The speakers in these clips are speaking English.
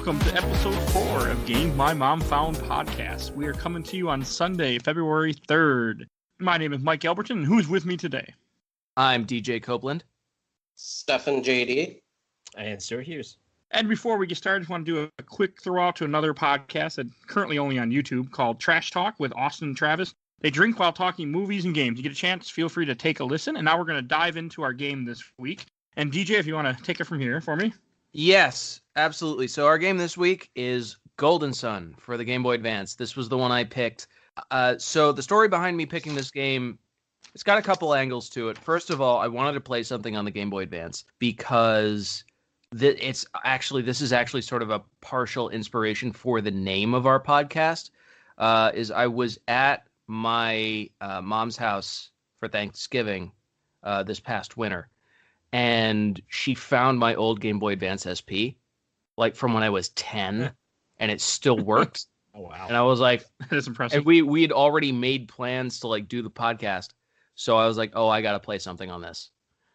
welcome to episode 4 of Games My Mom Found podcast. We are coming to you on Sunday, February 3rd. My name is Mike Alberton, and who's with me today? I'm DJ Copeland. Stefan JD. And Stuart Hughes. And before we get started, I just want to do a quick throw out to another podcast that's currently only on YouTube called Trash Talk with Austin and Travis. They drink while talking movies and games. You get a chance, feel free to take a listen. And now we're going to dive into our game this week. And DJ, if you want to take it from here for me. Yes, absolutely. So our game this week is Golden Sun for the Game Boy Advance. This was the one I picked. So the story behind me picking this game, it's got a couple angles to it. First of all, I wanted to play something on the Game Boy Advance because this is actually sort of a partial inspiration for the name of our podcast. Is I was at my mom's house for Thanksgiving this past winter. And she found my old Game Boy Advance SP, like from when I was 10, and it still works. Oh, wow. And I was like, that's impressive. And we had already made plans to like do the podcast. So I was like, oh, I got to play something on this.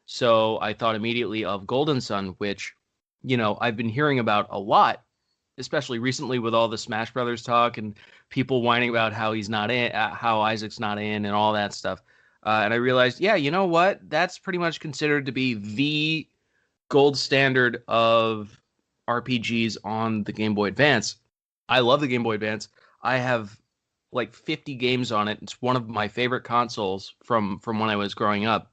So I thought immediately of Golden Sun, which, you know, I've been hearing about a lot, especially recently with all the Smash Brothers talk and people whining about how he's not in, how Isaac's not in and all that stuff. And I realized, yeah, you know what? That's pretty much considered to be the gold standard of RPGs on the Game Boy Advance. I love the Game Boy Advance. I have like 50 games on it. It's one of my favorite consoles from when I was growing up,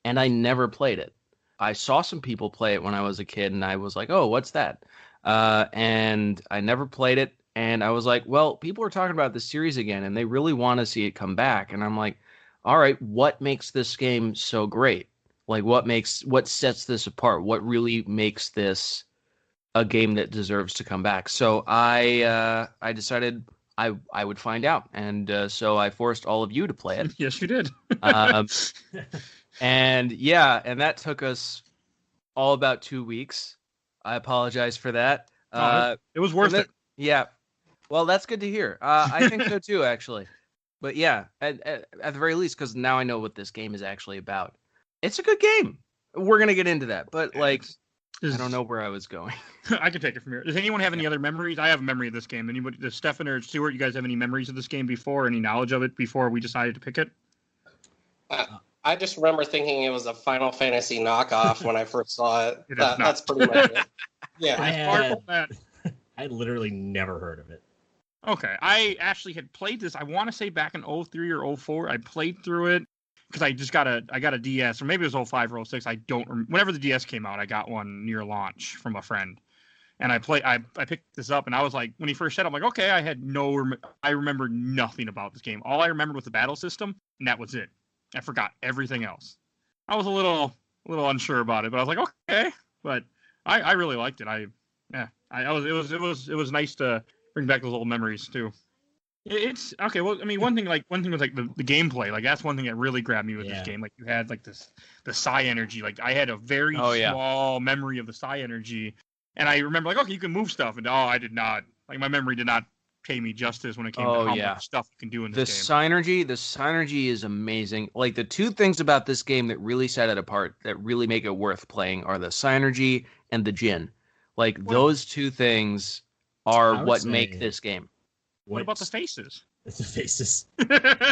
and I never played it. I saw some people play it when I was a kid, and I was like, oh, what's that? And I never played it, and I was like, well, people are talking about this series again, and they really want to see it come back, and I'm like, all right, what makes this game so great? Like, what sets this apart? What really makes this a game that deserves to come back? So I decided I would find out, and so I forced all of you to play it. Yes, you did. And yeah, and that took us all about 2 weeks. I apologize for that. It was worth it. Yeah. Well, that's good to hear. I think so too, actually. But yeah, at the very least, because now I know what this game is actually about. It's a good game. We're going to get into that. But, like, I don't know where I was going. I can take it from here. Does anyone have any other memories? I have a memory of this game. Anybody, does Stefan or Stuart, you guys have any memories of this game before? Any knowledge of it before we decided to pick it? I just remember thinking it was a Final Fantasy knockoff when I first saw it. That's pretty much it. Yeah. I had literally never heard of it. Okay, I actually had played this, I want to say back in 03 or 04. I played through it because I got a DS, or maybe it was 05 or 06. I don't remember. Whenever the DS came out, I got one near launch from a friend. And I picked this up, and I was like, when he first said it, I'm like, okay, I remember nothing about this game. All I remembered was the battle system, and that was it. I forgot everything else. I was a little unsure about it, but I was like, okay. But I really liked it. It was nice to bring back those old memories too. It's okay. Well, I mean, one thing was like the gameplay. Like that's one thing that really grabbed me with this game. Like you had like the psi energy. Like I had a very small memory of the psi energy, and I remember like, okay, you can move stuff, and I did not. Like my memory did not pay me justice when it came to how much stuff you can do in this game. The synergy is amazing. Like the two things about this game that really set it apart, that really make it worth playing, are the synergy and the Jin. Like those two things are what make this game. What about the faces? The faces.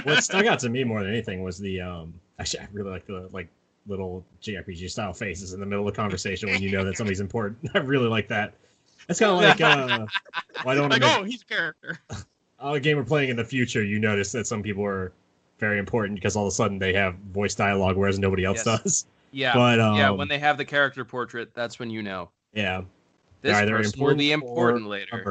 What stuck out to me more than anything was the actually I really like the little JRPG style faces in the middle of the conversation when you know that somebody's important. I really like that. That's kind of like he's a character. A game we're playing in the future, you notice that some people are very important because all of a sudden they have voice dialogue whereas nobody else does. Yeah. But when they have the character portrait, that's when you know. Yeah. This person will be important later.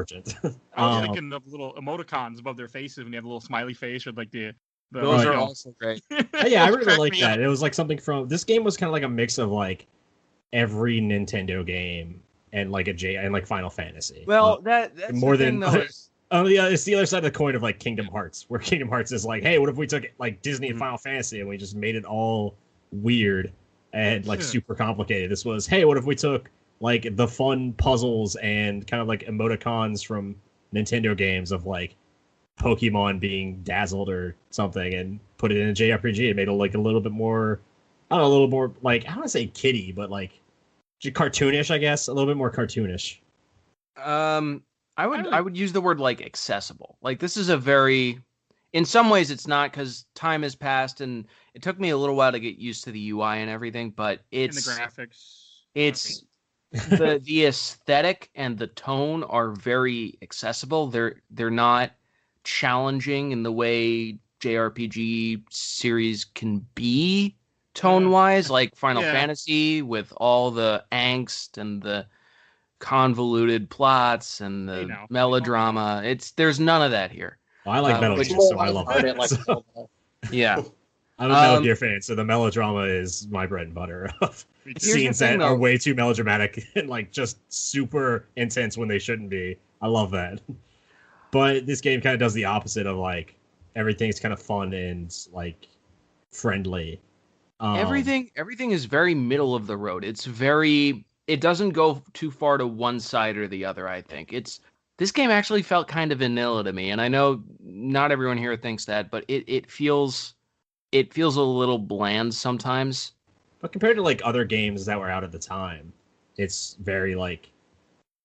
I was thinking of little emoticons above their faces when you have a little smiley face with like the those are also great. Yeah, I really like that. It was like something from this game was kind of like a mix of like every Nintendo game and like and like Final Fantasy. Well, that's more than oh yeah, it's the other side of the coin of like Kingdom Hearts, where Kingdom Hearts is like, hey, what if we took like Disney and Final Fantasy and we just made it all weird and like super complicated? This was, hey, what if we took like the fun puzzles and kind of like emoticons from Nintendo games of like Pokemon being dazzled or something and put it in a JRPG and made it like a little bit more, I don't know, a little more like, I don't want to say kiddie, but like cartoonish, I guess, a little bit more cartoonish. I would use the word like accessible. Like this is a very, in some ways it's not, because time has passed and it took me a little while to get used to the UI and everything, but it's and the graphics. It's the aesthetic and the tone are very accessible. They're not challenging in the way JRPG series can be tone wise, like Final Fantasy with all the angst and the convoluted plots and the melodrama. There's none of that here. Well, I like Metal Gear, so I love it. Like yeah. I'm a Metal Gear fan, so the melodrama is my bread and butter of scenes that are way too melodramatic and like just super intense when they shouldn't be. I love that. But this game kind of does the opposite of like everything's kind of fun and like friendly. Everything is very middle of the road. It doesn't go too far to one side or the other, I think. This game actually felt kind of vanilla to me, and I know not everyone here thinks that, but it feels a little bland sometimes. But compared to like other games that were out at the time, it's very like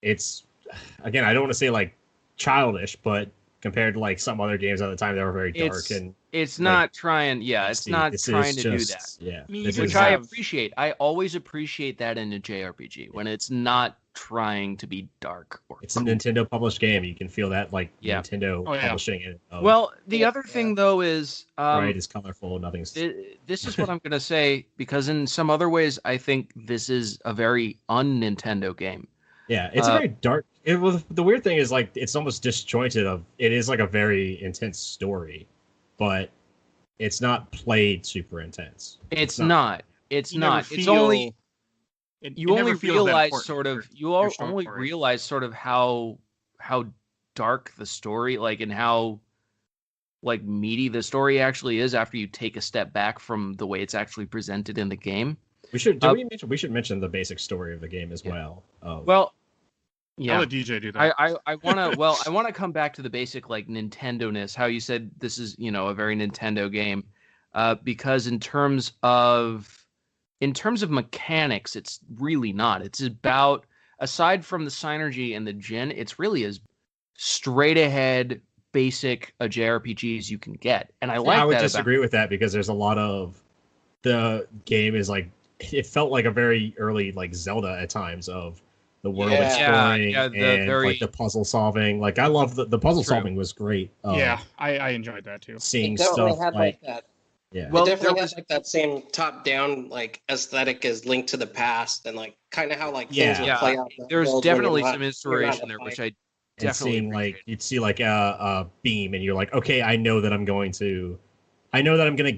again, I don't want to say like childish, but compared to like some other games at the time that were very dark and it's not trying to do that. Yeah. Which I appreciate. I always appreciate that in a JRPG when it's not trying to be dark. It's a Nintendo published game. You can feel that like Nintendo publishing it. Well, the other thing though is right, it's colorful. Nothing's. This is what I'm going to say, because in some other ways, I think this is a very un-Nintendo game. Yeah, it's a very dark. The weird thing is like it's almost disjointed. It is like a very intense story, but it's not played super intense. It's not. It's only. You only realize sort of how dark the story, like, and how like meaty the story actually is after you take a step back from the way it's actually presented in the game. We should mention the basic story of the game as well. Well, yeah. I'll let DJ do that. I want to come back to the basic like Nintendo-ness, how you said this is, a very Nintendo game, because in terms of mechanics, it's really not. It's about, aside from the synergy and the Jin, it's really as straight ahead basic a JRPG as you can get. And I would disagree with that, because there's a lot of the game is like, it felt like a very early like Zelda at times of the world exploring and like the puzzle solving. Like I love the puzzle solving was great. I enjoyed that too. Seeing stuff like that. Yeah, well, it definitely has like that same top-down like aesthetic as Link to the Past, and like kind of how like things would play out. There's definitely some inspiration there, which I definitely like. You'd see like a beam, and you're like, okay, I know that I'm going to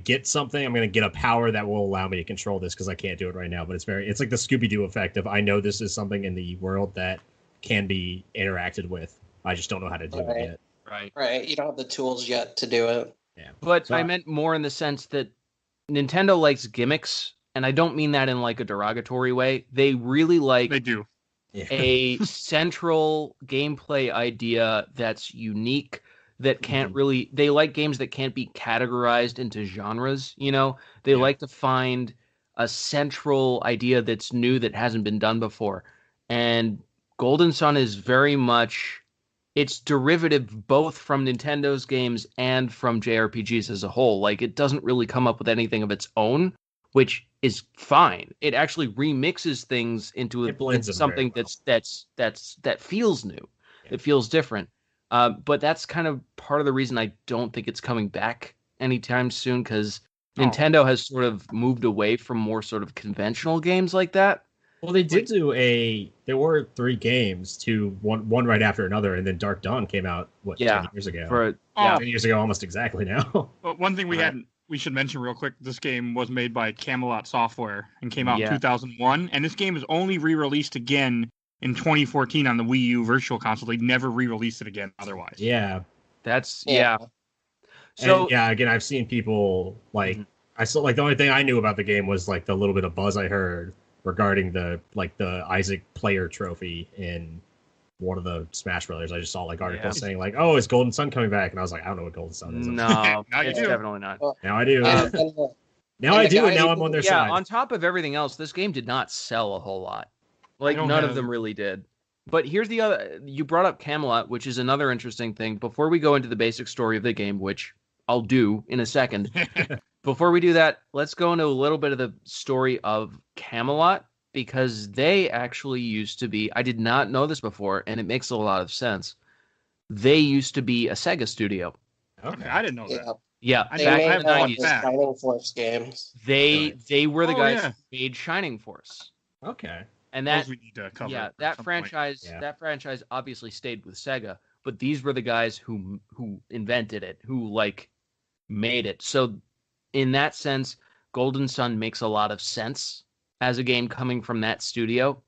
get something. I'm going to get a power that will allow me to control this, because I can't do it right now. But it's like the Scooby-Doo effect of, I know this is something in the world that can be interacted with. I just don't know how to do it yet. Right. You don't have the tools yet to do it. Yeah. But I meant more in the sense that Nintendo likes gimmicks, and I don't mean that in like a derogatory way. They really like a central gameplay idea that's unique, that can't really, they like games that can't be categorized into genres, They like to find a central idea that's new, that hasn't been done before. And Golden Sun is very much, it's derivative both from Nintendo's games and from JRPGs as a whole. Like, it doesn't really come up with anything of its own, which is fine. It actually remixes things into something that feels new. Yeah. It feels different. But that's kind of part of the reason I don't think it's coming back anytime soon, because Nintendo has sort of moved away from more sort of conventional games like that. Well, they did there were 3 games, one right after another, and then Dark Dawn came out, 10 years ago? 10 years ago, almost exactly now. But one thing we should mention real quick, this game was made by Camelot Software and came out in 2001, and this game is only re-released again in 2014 on the Wii U Virtual Console. They never re-released it again otherwise. Yeah. That's, So, and, again, I've seen people, like, I saw, like, the only thing I knew about the game was, like, the little bit of buzz I heard regarding the Isaac Player Trophy in one of the Smash Brothers. I just saw, like, articles saying, like, oh, is Golden Sun coming back? And I was like, I don't know what Golden Sun is. No, it's definitely not. Now I do. Now I do, and now I'm on their side. On top of everything else, this game did not sell a whole lot. Like, none of them really did. But here's the other. You brought up Camelot, which is another interesting thing. Before we go into the basic story of the game, which I'll do in a second. Before we do that, let's go into a little bit of the story of Camelot, because they actually used to be, I did not know this before, and it makes a lot of sense. They used to be a Sega studio. Okay, I didn't know that. Yeah, they back made in the 90s. Shining Force games. They were the guys who made Shining Force. Okay. And that we need to cover that franchise obviously stayed with Sega, but these were the guys who invented it, who like made it. So in that sense, Golden Sun makes a lot of sense as a game coming from that studio,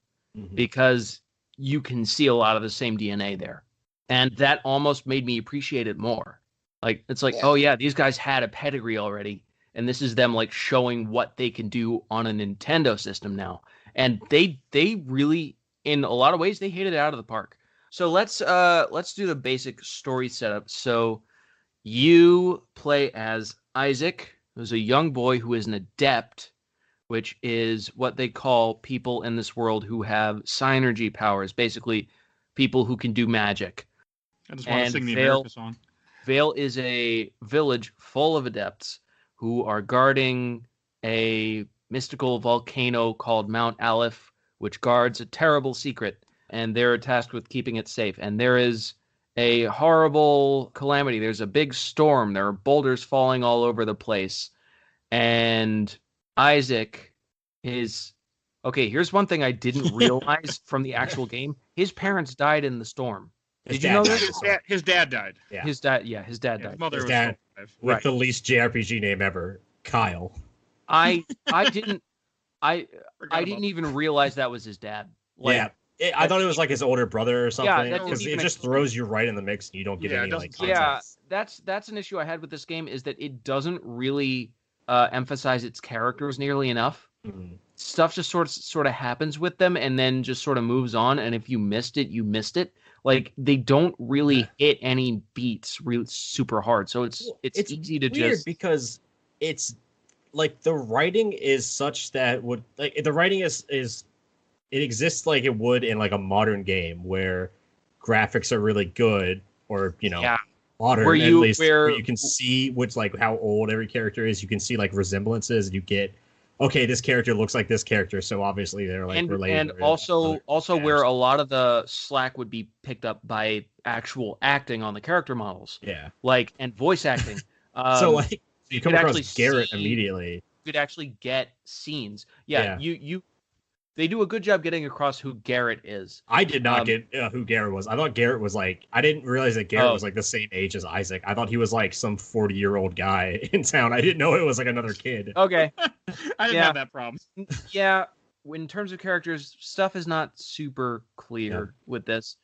because you can see a lot of the same DNA there. And that almost made me appreciate it more. Like, it's like, oh yeah, these guys had a pedigree already, and this is them like showing what they can do on a Nintendo system now. And they really, in a lot of ways, they hit it out of the park. So let's do the basic story setup. So you play as Isaac, who's a young boy who is an adept, which is what they call people in this world who have synergy powers, basically people who can do magic. I just want to sing the America song. Vale is a village full of adepts who are guarding a mystical volcano called Mount Aleph, which guards a terrible secret, and they're tasked with keeping it safe. And there is a horrible calamity. There's a big storm. There are boulders falling all over the place. And Isaac is... Okay, here's one thing I didn't realize from the actual game. His parents died in the storm. Did you know this? His dad died. Yeah. His dad died. His mother was alive. With right. the least JRPG name ever, Kyle. I didn't even realize that was his dad. Like, I thought it was like his older brother or something. Yeah, because it just throws you right in the mix and you don't get any like context. Yeah, that's an issue I had with this game, is that it doesn't really emphasize its characters nearly enough. Mm-hmm. Stuff just sort of happens with them and then just sort of moves on. And if you missed it, you missed it. Like, they don't really hit any beats really super hard. So it's easy to weird just... because it's like the writing is such that would like the writing is it exists like it would in like a modern game where graphics are really good, or modern where you can see which like how old every character is. You can see like resemblances, and you get this character looks like this character, so obviously they're like related. And also where a lot of the slack would be picked up by actual acting on the character models. Yeah. Like, and voice acting. So you come across Garrett immediately. You could actually get scenes. Yeah. They do a good job getting across who Garrett is. I did not get who Garrett was. I thought Garrett was like... I didn't realize that Garrett was like the same age as Isaac. I thought he was like some 40-year-old guy in town. I didn't know it was like another kid. Okay. I didn't have that problem. Yeah. In terms of characters, stuff is not super clear with this.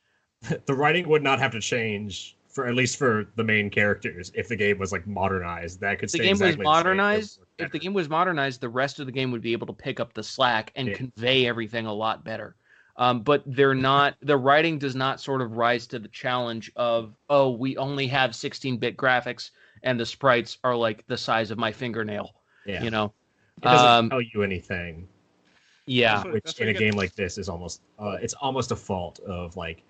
The writing would not have to change, for at least for the main characters, if the game was like modernized. That could stay exactly the same. If the game was modernized, the rest of the game would be able to pick up the slack and convey everything a lot better. But they're not. The writing does not sort of rise to the challenge of, we only have 16-bit graphics and the sprites are like the size of my fingernail. Yeah. You know, it doesn't tell you anything. Yeah, which in a game like this is almost it's almost a fault of like,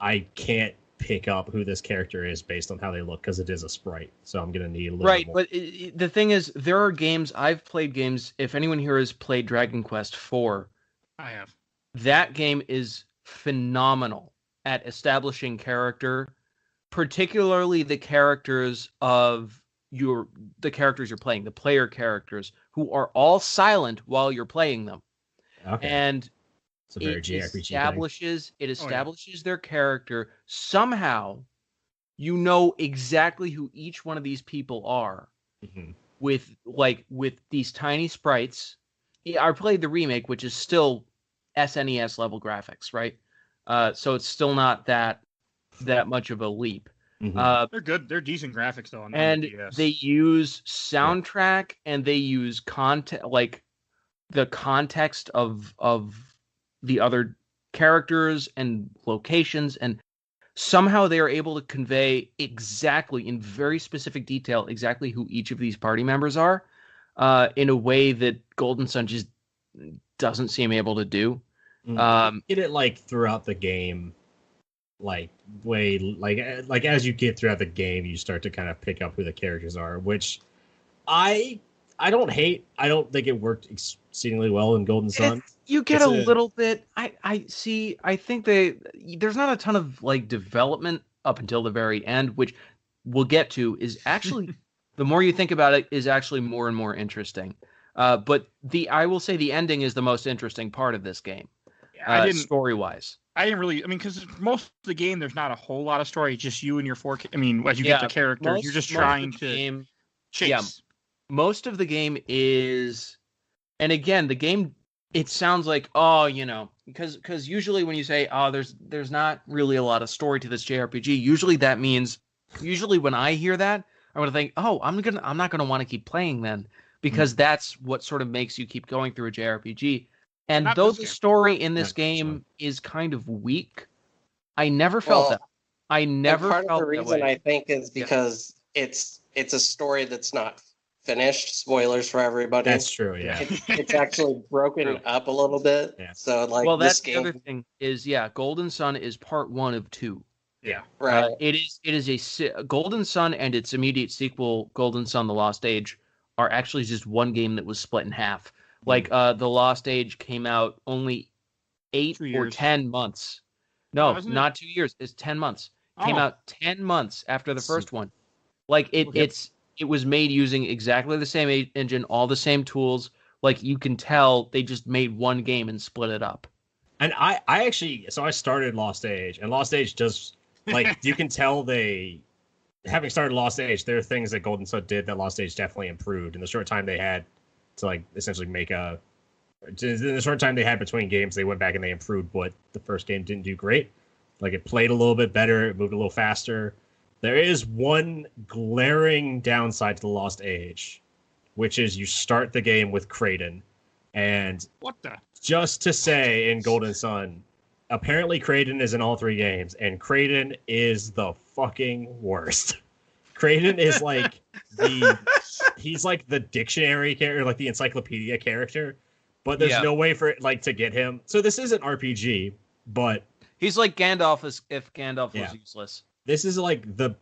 I can't pick up who this character is based on how they look because it is a sprite, so I'm gonna need a little bit more. But the thing is, there are games I've played. If anyone here has played Dragon Quest IV, I have. That game is phenomenal at establishing character, particularly the characters of the characters you're playing, the player characters, who are all silent while you're playing them. Okay. And it's a very JRPG it establishes their character. Somehow, you know exactly who each one of these people are. Mm-hmm. With these tiny sprites. I played the remake, which is still SNES level graphics, right? So it's still not that much of a leap. Mm-hmm. They're good. They're decent graphics though. And they use soundtrack and they use the context of the other characters and locations, and somehow they are able to convey exactly, in very specific detail, exactly who each of these party members are, in a way that Golden Sun just doesn't seem able to do. Get it like throughout the game, like as you get throughout the game, you start to kind of pick up who the characters are, which I don't hate. I don't think it worked exceedingly well in Golden Sun. You get a little bit. I see. I think there's not a ton of like development up until the very end, which we'll get to. Is actually the more you think about it, is actually more and more interesting. But I will say the ending is the most interesting part of this game. Story wise. I didn't really. I mean, because most of the game, there's not a whole lot of story. It's just you and your four. I mean, as you get the characters, you're just trying to chase. Yeah, most of the game is, and again, the game. It sounds like because usually when you say there's not really a lot of story to this JRPG, usually that means when I hear that, I'm gonna think, I'm not gonna want to keep playing then, because that's what sort of makes you keep going through a JRPG. And though the story in this game is kind of weak, I never felt that. I never felt that way. Part of the reason I think is because it's a story that's not finished. Spoilers for everybody. That's true. Yeah, it's actually broken up a little bit. Yeah. So like, that's the other thing is Golden Sun is part 1 of 2. Yeah, right. It is a Golden Sun and its immediate sequel, Golden Sun: The Lost Age, are actually just one game that was split in half. Like The Lost Age came out only 8 or 10 months. No, not 2 years. It's 10 months. Came out 10 months after the first one. Like it was made using exactly the same engine, all the same tools. Like you can tell they just made one game and split it up. And I started Lost Age, and Lost Age does, like, you can tell having started Lost Age, there are things that Golden Sun did that Lost Age definitely improved in the short time they had to, like, essentially in the short time they had between games, they went back and they improved what the first game didn't do great. Like, it played a little bit better, it moved a little faster. There is one glaring downside to the Lost Age, which is you start the game with Kraden. And just to say, in Golden Sun, apparently Kraden is in all 3 games, and Kraden is the fucking worst. Kraden is like he's like the dictionary character, like the encyclopedia character, but there's no way for it like to get him. So this is an RPG, but he's like Gandalf if Gandalf was useless. This is like the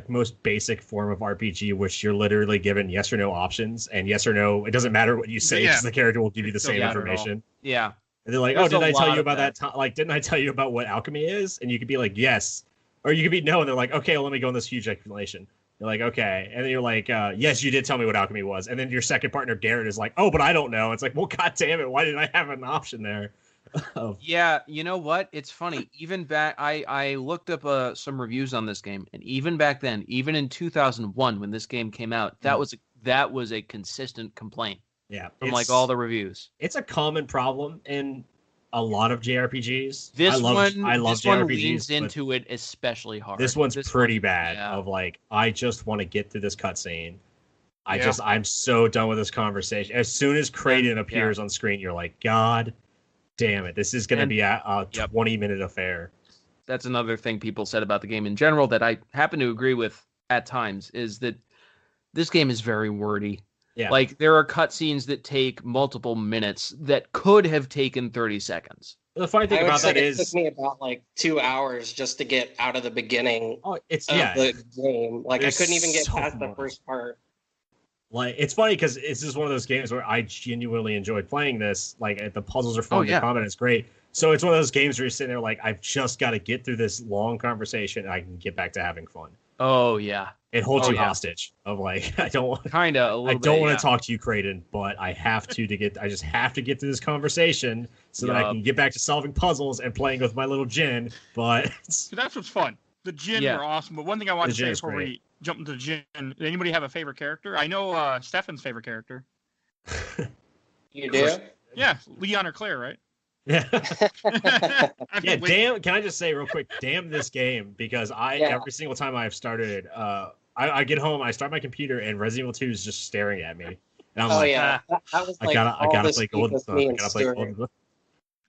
most basic form of RPG, which you're literally given yes or no options, and yes or no, it doesn't matter what you say because the character will give you the same information. Yeah. And they're like, did I tell you about that? Like, didn't I tell you about what alchemy is? And you could be like, yes. Or you could be no, and they're like, okay, well, let me go on this huge explanation. You're like, okay. And then you're like, yes, you did tell me what alchemy was. And then your second partner, Garrett, is like, but I don't know. It's like, well, God damn it, why didn't I have an option there? Yeah, you know what? It's funny. Even back, I looked up some reviews on this game, and even back then, even in 2001 when this game came out, that was a consistent complaint. Yeah, from like all the reviews. It's a common problem in a lot of JRPGs. This one JRPGs, leans into it especially hard. This one's pretty bad. Yeah. Of like, I just want to get through this cutscene. I'm so done with this conversation. As soon as Kraden appears on screen, you're like, God damn it, this is going to be a 20-minute affair. That's another thing people said about the game in general that I happen to agree with at times, is that this game is very wordy. Yeah. Like, there are cutscenes that take multiple minutes that could have taken 30 seconds. The funny thing about that is, it took me about like 2 hours just to get out of the beginning of the game. Like, I couldn't even get past the first part. Like, it's funny because it's just one of those games where I genuinely enjoyed playing this. Like, the puzzles are fun, the combat is great. So it's one of those games where you're sitting there like, I've just got to get through this long conversation and I can get back to having fun. Oh yeah, it holds you hostage. Of like, I don't want to talk to you, Kraden, but I have to get. I just have to get through this conversation so that I can get back to solving puzzles and playing with my little Jin. But so that's what's fun. The Jin are awesome. But one thing I want to say before we jump into the Jin, does anybody have a favorite character? I know Stefan's favorite character. You do? Yeah, Leon or Claire, right? Yeah. Damn. Can I just say real quick, damn this game, because every single time I've started, I get home, I start my computer, and Resident Evil 2 is just staring at me. And I'm I gotta play Golden Sun. I gotta play Golden Sun.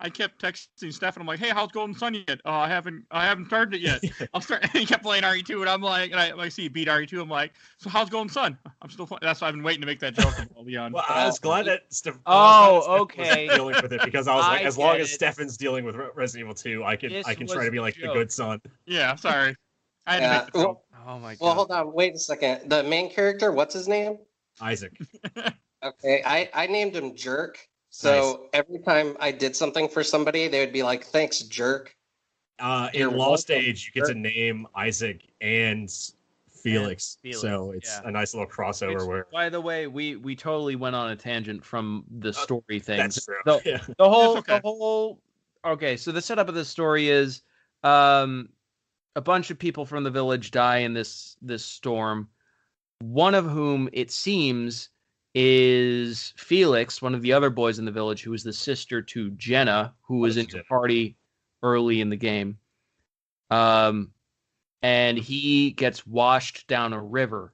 I kept texting Stefan. I'm like, "Hey, how's Golden Sun yet? Oh, I haven't started it yet. I'll start." And he kept playing RE2, and I'm like, and I see he beat RE2. I'm like, "So how's Golden Sun?" I'm still playing. That's why I've been waiting to make that joke. Well, I was glad that Stefan okay. was dealing with it because I was like, as long as Stefan's dealing with Resident Evil 2, I can try to be like the good son. Yeah, sorry. I had to make the joke. Oh my god. Well, hold on. Wait a second. The main character, what's his name? Isaac. Okay, I named him Jerk. So every time I did something for somebody, they would be like, "Thanks, Jerk." In Lost Age, you get to name Isaac and Felix. So it's a nice little crossover. Where, by the way, we totally went on a tangent from the story thing. That's true. The whole. Okay, so the setup of this story is, a bunch of people from the village die in this storm. One of whom it seems is Felix, one of the other boys in the village, who is the sister to Jenna, who was in the party early in the game. And he gets washed down a river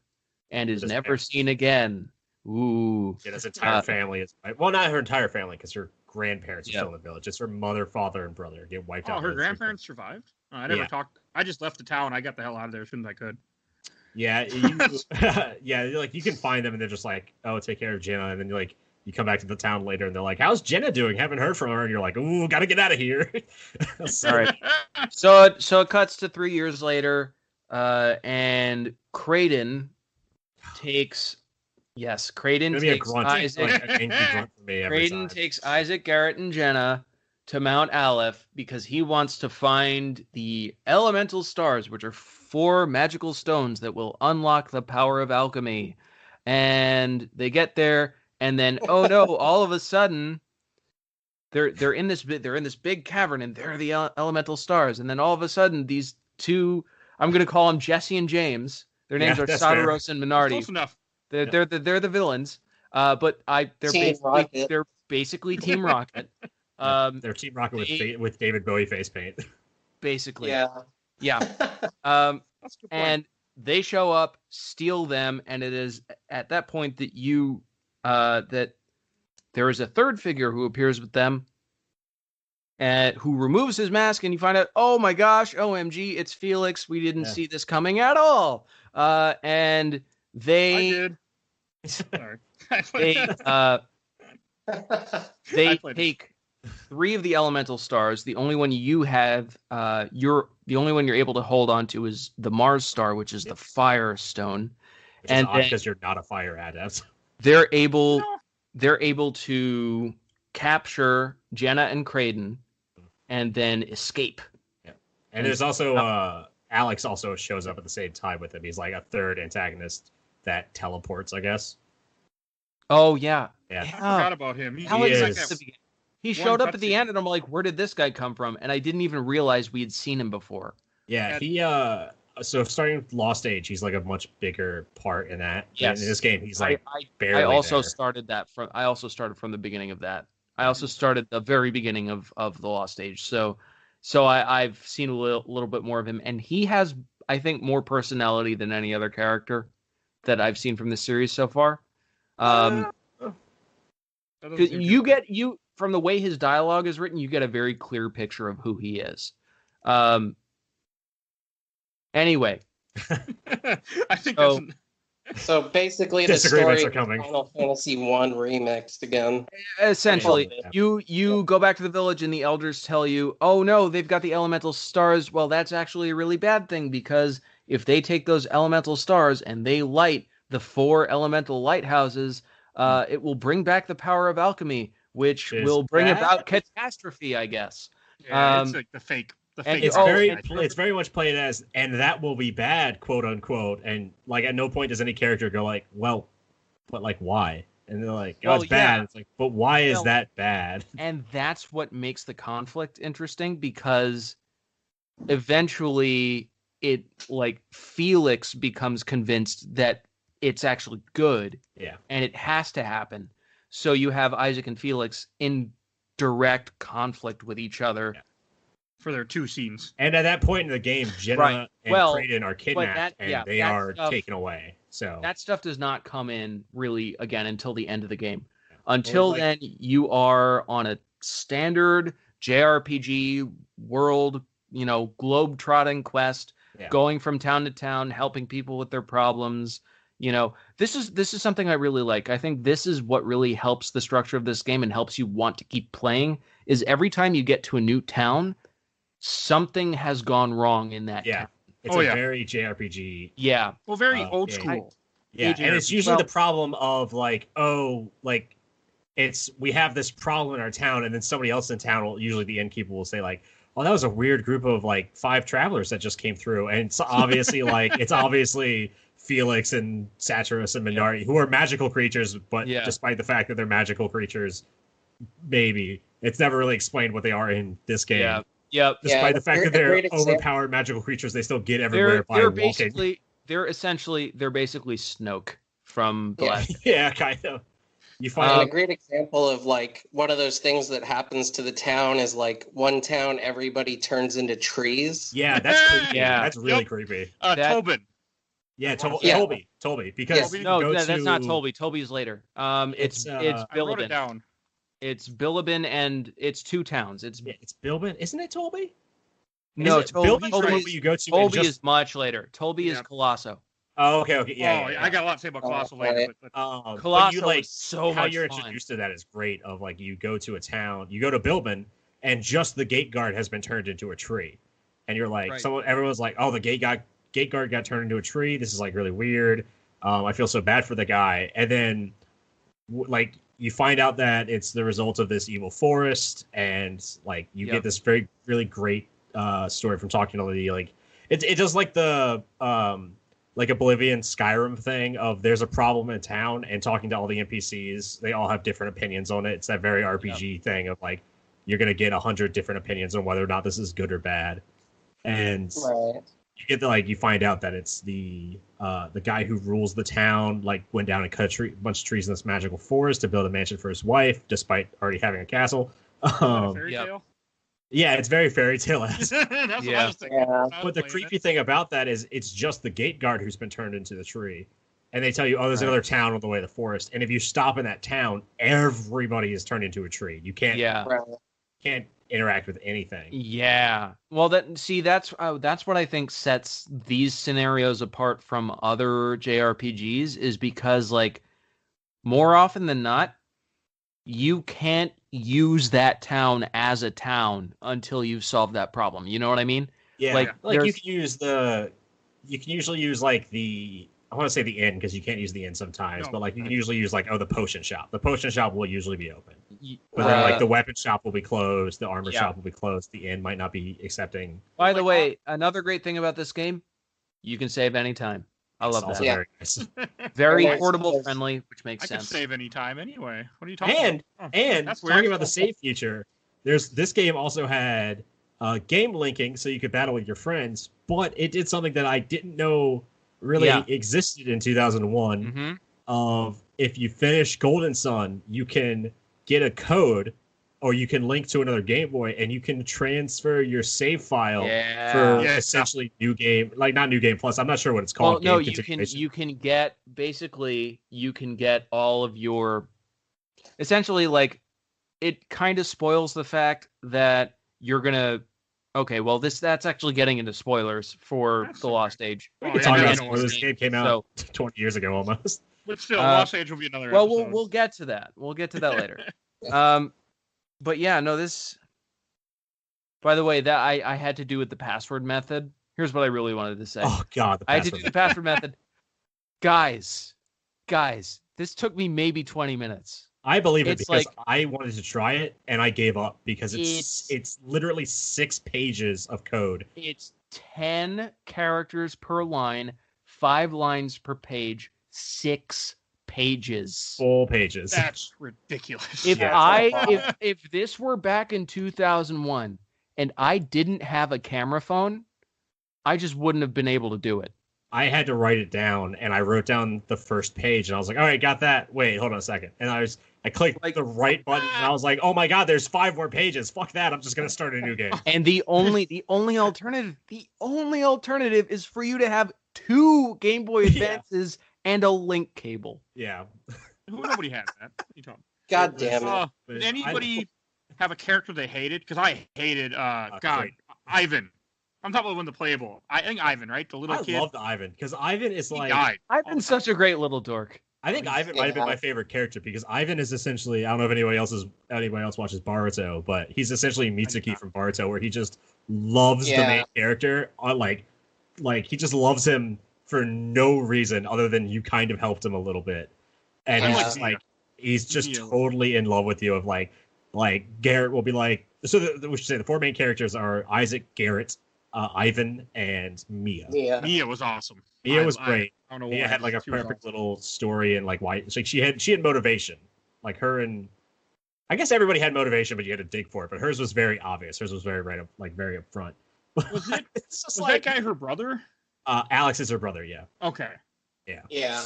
and is never seen again. Ooh. Yeah, his entire family is... Well, not her entire family, because her grandparents are still in the village. It's her mother, father, and brother get wiped out. Oh, her grandparents survived? Oh, I never talked... I just left the town. I got the hell out of there as soon as I could. Yeah, like you can find them and they're just like, "Oh, take care of Jenna," and then you come back to the town later and they're like, "How's Jenna doing? Haven't heard from her." And you're like, "Ooh, gotta get out of here." All right. So it cuts to 3 years later, and Kraden takes Isaac. Kraden takes Isaac, Garrett, and Jenna to Mount Aleph because he wants to find the elemental stars, which are 4 magical stones that will unlock the power of alchemy. And they get there, and then oh no! All of a sudden, they're in this big cavern, and they're the elemental stars. And then all of a sudden, these 2, I'm going to call them Jesse and James. Their names are Sadaros and Minardi. Close enough. They're the villains, but they're basically Team Rocket. They're Team Rocket with David Bowie face paint. Basically. Yeah. And they show up, steal them, and it is at that point that that there is a third figure who appears with them, and who removes his mask, and you find out, oh my gosh, OMG, it's Felix. We didn't see this coming at all. And they... I did. Sorry. They take 3 of the elemental stars. The only one you have, the only one you're able to hold on to is the Mars star, which is the Fire Stone. Which is odd because you're not a fire adept. They're able to capture Jenna and Kraden, and then escape. Yeah. And there's also Alex also shows up at the same time with him. He's like a third antagonist that teleports, I guess. Oh yeah. I forgot about him. He showed up at the end, and I'm like, where did this guy come from? And I didn't even realize we had seen him before. Yeah, so starting with Lost Age, he's like a much bigger part in that. Yes. In this game, he's like barely I also there. started from the beginning of that. I also started the very beginning of the Lost Age. So I've seen a little bit more of him, and he has, I think, more personality than any other character that I've seen from this series so far. From the way his dialogue is written, you get a very clear picture of who he is. Anyway, I think so. Basically, the story of Final Fantasy 1 remixed again. Essentially, you go back to the village, and the elders tell you, "Oh no, they've got the elemental stars." Well, that's actually a really bad thing, because if they take those elemental stars and they light the 4 elemental lighthouses, it will bring back the power of alchemy, which will bring about catastrophe, I guess. Yeah, it's like the fake. It's very much played as, and that will be bad, quote unquote. And like at no point does any character go like, well, but like why? And they're like, oh, it's bad. It's like, but why is that bad? And that's what makes the conflict interesting, because eventually it like Felix becomes convinced that it's actually good. Yeah. And it has to happen. So you have Isaac and Felix in direct conflict with each other. Yeah. For their 2 scenes. And at that point in the game, Jenna and Kraden are kidnapped, they are taken away. So that stuff does not come in really again until the end of the game. Yeah. Until then, you are on a standard JRPG world, globe-trotting quest, going from town to town, helping people with their problems. This is something I really like. I think this is what really helps the structure of this game and helps you want to keep playing, is every time you get to a new town, something has gone wrong in that town. It's very JRPG. Yeah. Well, very old school. And it's usually the problem of we have this problem in our town, and then somebody else in town usually the innkeeper will say like, "Oh, that was a weird group of 5 travelers that just came through," and it's obviously it's obviously Felix and Satyrus and Minari, who are magical creatures, but despite the fact that they're magical creatures, maybe it's never really explained what they are in this game. Yeah. Yep. Despite the fact that they're overpowered magical creatures, they still get everywhere by walking. They're basically Snoke from the last. Yeah, kind of. You find a great example of one of those things that happens to the town is one town everybody turns into trees. Yeah, that's creepy. That's really creepy. Tobin. Yeah, Toby. Because that's not Toby. Toby's later. It's Bilibin. I wrote it down. It's Bilibin, and it's 2 towns. It's Bilibin. Isn't it Toby? No, Toby you go to. Toby is much later. Toby is Colosso. Oh, okay, yeah. I got a lot to say about Colosso later. But Colosso is so how much you're fun. introduced to that is great. Of you go to a town, you go to Bilbin, and just the gate guard has been turned into a tree, and you're everyone's like, oh, the gate guard got turned into a tree. This is really weird. I feel so bad for the guy, and then you find out that it's the result of this evil forest, and you get this very really great story from talking to the it does the Oblivion Skyrim thing of there's a problem in town, and talking to all the NPCs, they all have different opinions on it. It's that very RPG thing of you're gonna get 100 different opinions on whether or not this is good or bad, and you get you find out that it's the guy who rules the town went down and cut a bunch of trees in this magical forest to build a mansion for his wife, despite already having a castle. Fairy tale? Yeah, it's very fairy tale-esque. That's what I was thinking. But the creepy thing about that is it's just the gate guard who's been turned into the tree. And they tell you, oh, there's another town on the way to the forest. And if you stop in that town, everybody is turned into a tree. You can't can't interact with anything. Yeah. Well, that's what I think sets these scenarios apart from other JRPGs, is because more often than not, you can't use that town as a town until you've solved that problem. You know what I mean? Yeah. You can usually use I want to say the inn, because you can't use the inn sometimes, but you can usually use the potion shop. The potion shop will usually be open. But then the weapon shop will be closed, the armor shop will be closed, the inn might not be accepting. By the way, another great thing about this game, you can save anytime. I love that. Very nice. Very portable friendly, which makes sense. I can save anytime anyway. What are you talking about? And talking about the save feature, this game also had game linking, so you could battle with your friends, but it did something that I didn't know really existed in 2001. Mm-hmm. Of if you finish Golden Sun, you can get a code, or you can link to another Game Boy, and you can transfer your save file for essentially new game, not New Game Plus. I'm not sure what it's called. Well, no, you can get all of your, essentially it kind of spoils the fact that you're gonna. Okay, well, that's actually getting into spoilers for The Lost Age. We can talk about spoilers. This game came out 20 years ago almost. But still, Lost Age will be another episode. Well, we'll get to that. We'll get to that later. But yeah, no, this... By the way, that I had to do with the password method. Here's what I really wanted to say. Oh, God, I had to do the password method. Guys, this took me maybe 20 minutes. I believe it because I wanted to try it, and I gave up because it's literally 6 pages of code. It's 10 characters per line, 5 lines per page, 6 pages. Full pages. That's ridiculous. If this were back in 2001 and I didn't have a camera phone, I just wouldn't have been able to do it. I had to write it down, and I wrote down the first page, and I was like, all right, got that. Wait, hold on a second. And I clicked the right button, and I was like, oh my God, there's 5 more pages. Fuck that. I'm just going to start a new game. And the only alternative is for you to have 2 Game Boy Advances and a link cable. Yeah. Nobody has that. What are you talking? God damn it. Did anybody have a character they hated? Because I hated, Ivan. I'm talking about when the playable. I think Ivan, right? The little kid. I loved Ivan because Ivan is He like. died. Ivan's such a great little dork. I think Ivan might have been my favorite character because Ivan is essentially, I don't know if anybody else watches Boruto, but he's essentially Mitsuki from Boruto, where he just loves the main character. Like he just loves him for no reason other than you kind of helped him a little bit. And he's just totally in love with you. Of like Garrett will be like, so we should say the four main characters are Isaac, Garrett, Ivan, and Mia. Mia was awesome. Mia was great. I don't know Mia had like a perfect little story and like why like she had motivation. Like her and I guess everybody had motivation, but you had to dig for it. But hers was very obvious. Hers was very very up front. Was it? Was that guy her brother? Alex is her brother. Yeah. Okay. Yeah.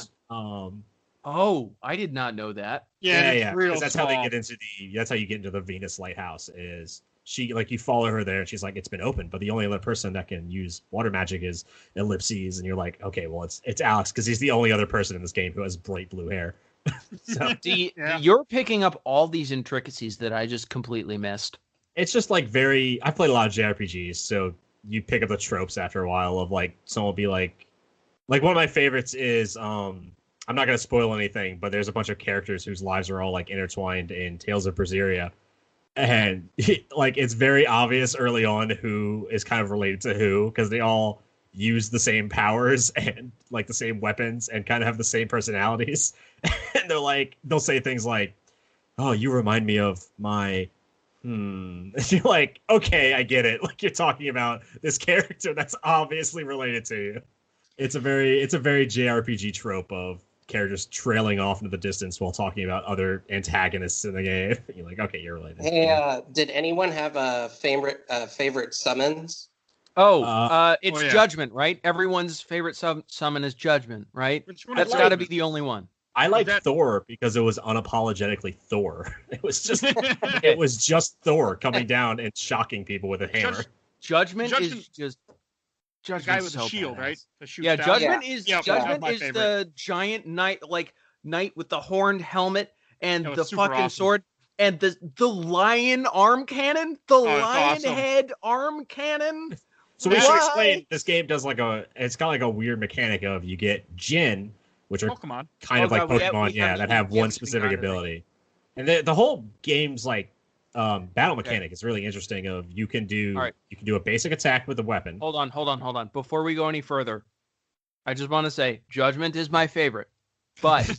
Oh, I did not know that. Yeah. Real that's how they get into that's how you get into the Venus Lighthouse. Is she like you follow her there and she's like, it's been opened, but the only other person that can use water magic is Ellipses, and you're like, okay, well it's Alex because he's the only other person in this game who has bright blue hair. So you're picking up all these intricacies that I just completely missed. It's just like I've played a lot of JRPGs, so you pick up the tropes after a while of like someone will be like one of my favorites is I'm not going to spoil anything, but there's a bunch of characters whose lives are all like intertwined in Tales of Berseria. And like it's very obvious early on who is kind of related to who because they all use the same powers and like the same weapons and kind of have the same personalities. And they'll say things like, "Oh, you remind me of my And you're like, okay, I get it. Like you're talking about this character that's obviously related to you. It's a very JRPG trope of characters trailing off into the distance while talking about other antagonists in the game. You're like, okay, you're related. Hey, did anyone have a favorite summons? It's Judgment, right? Everyone's favorite summon is Judgment, right? That's got to be the only one. I like Thor because it was unapologetically Thor. It was just Thor coming down and shocking people with a hammer. Judgment is just the guy with the shield, right? The Judgment is the giant knight with the horned helmet and the fucking sword and the lion arm cannon, head arm cannon. So we should explain. This game does it's got like a weird mechanic of you get Jin, which are Pokemon. kind of like Pokemon, that have one specific ability, and the whole game's like battle mechanic is really interesting. Of you can do a basic attack with a weapon. Hold on. Before we go any further, I just want to say Judgment is my favorite, but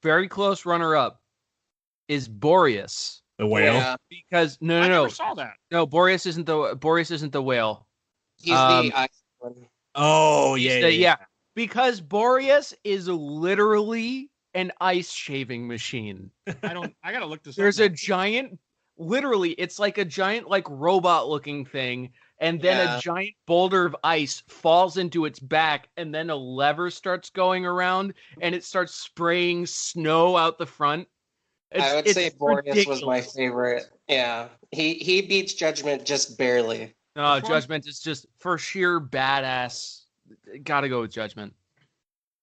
very close runner-up is Boreas. The whale. Yeah. Because no. I never saw that. No, Boreas isn't the whale. He's the ice one. Oh yeah. Because Boreas is literally an ice shaving machine. I gotta look this up. There's a giant, literally, it's like a giant robot looking thing, and then a giant boulder of ice falls into its back, and then a lever starts going around, and it starts spraying snow out the front. I would say Boreas was my favorite. Yeah, he beats Judgment just barely. No, Judgment is just for sheer badass. Gotta go with Judgment.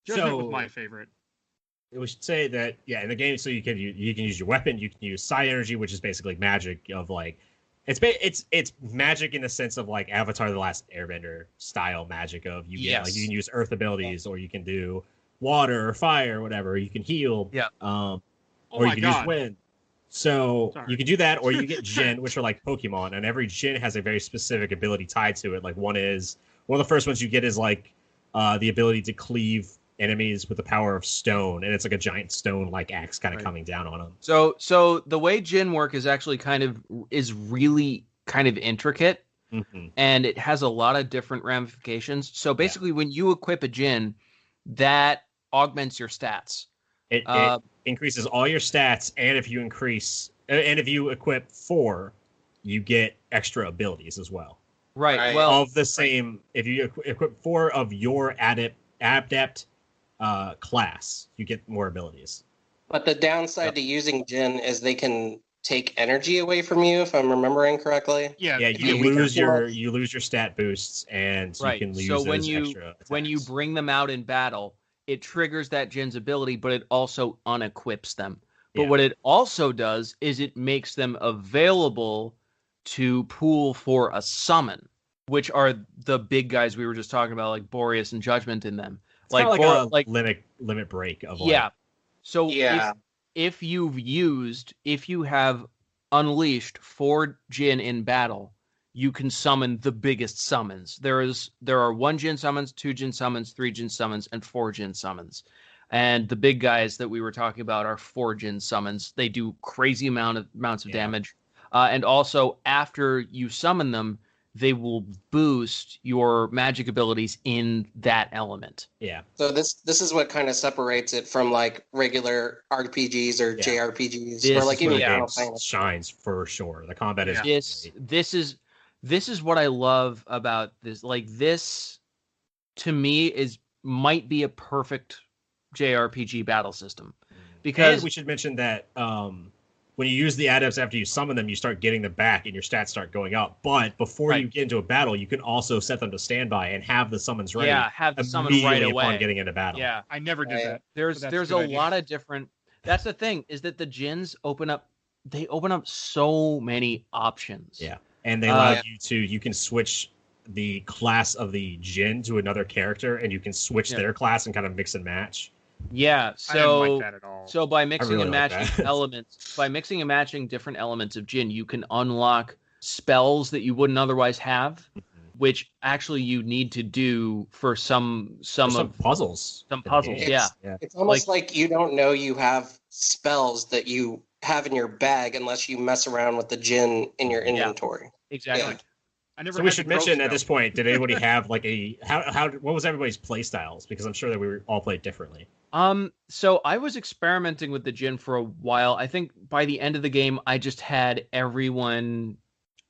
Judgment was my favorite. We should say that in the game, so you can use your weapon, you can use psi energy, which is basically magic of it's magic in the sense of like Avatar: The Last Airbender style magic of you can use earth abilities, or you can do water or fire or whatever. You can heal, or you can use wind. So you can do that, or you get Jin, which are like Pokemon, and every Jin has a very specific ability tied to it. Like one of the first ones you get is like the ability to cleave enemies with the power of stone, and it's like a giant stone like axe kind of coming down on them. So the way Jin work is actually really kind of intricate, and it has a lot of different ramifications. So basically, when you equip a Jin, that augments your stats. It increases all your stats, and if you equip 4, you get extra abilities as well. Right. Well, of the same, if you equip 4 of your adept class, you get more abilities. But the downside to using Jin is they can take energy away from you, if I'm remembering correctly. Yeah. You lose your stat boosts, and you can lose extra attacks. When you bring them out in battle, it triggers that Jin's ability, but it also unequips them, But what it also does is it makes them available to pool for a summon, which are the big guys we were just talking about, like Boreas and Judgment in them. It's like a limit break of So if you have unleashed 4 Jin in battle, you can summon the biggest summons. There are 1 Jin summons, 2 Jin summons, 3 Jin summons, and 4 Jin summons. And the big guys that we were talking about are 4 Jin summons. They do crazy amounts of damage. And also, after you summon them, they will boost your magic abilities in that element. Yeah. So this is what kind of separates it from like regular RPGs or JRPGs, or like even Final Fantasy shines for sure. The combat is this is what I love about this. Like, this to me might be a perfect JRPG battle system, because we should mention that when you use the adepts after you summon them, you start getting them back and your stats start going up. But before you get into a battle, you can also set them to standby and have the summons ready. Yeah, have the summon right away upon getting into battle. Yeah, I never did that. There's a lot of different. That's the thing, is that the Jins open up so many options. Yeah, and they allow you can switch the class of the Jin to another character, and you can switch their class and kind of mix and match. Yeah, so I didn't like that at all. So by mixing and matching different elements of Jin, you can unlock spells that you wouldn't otherwise have, which actually you need to do for some puzzles. Some puzzles, It's almost like you don't know you have spells that you have in your bag unless you mess around with the Jin in your inventory. Exactly. Yeah. So we should mention at this point, did anybody have like what was everybody's play styles? Because I'm sure that we all played differently. So I was experimenting with the Jin for a while. I think by the end of the game, I just had everyone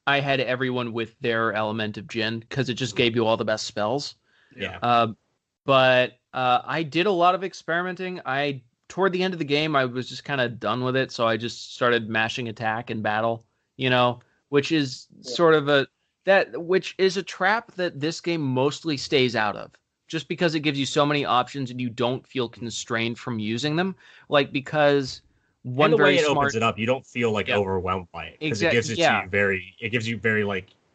with their element of Jin, because it just gave you all the best spells. Yeah. But I did a lot of experimenting. Toward the end of the game, I was just kind of done with it, so I just started mashing attack and battle, which is sort of a trap that this game mostly stays out of, just because it gives you so many options and you don't feel constrained from using them. Like, because and the way it opens it up, you don't feel like overwhelmed by it, because it gives you very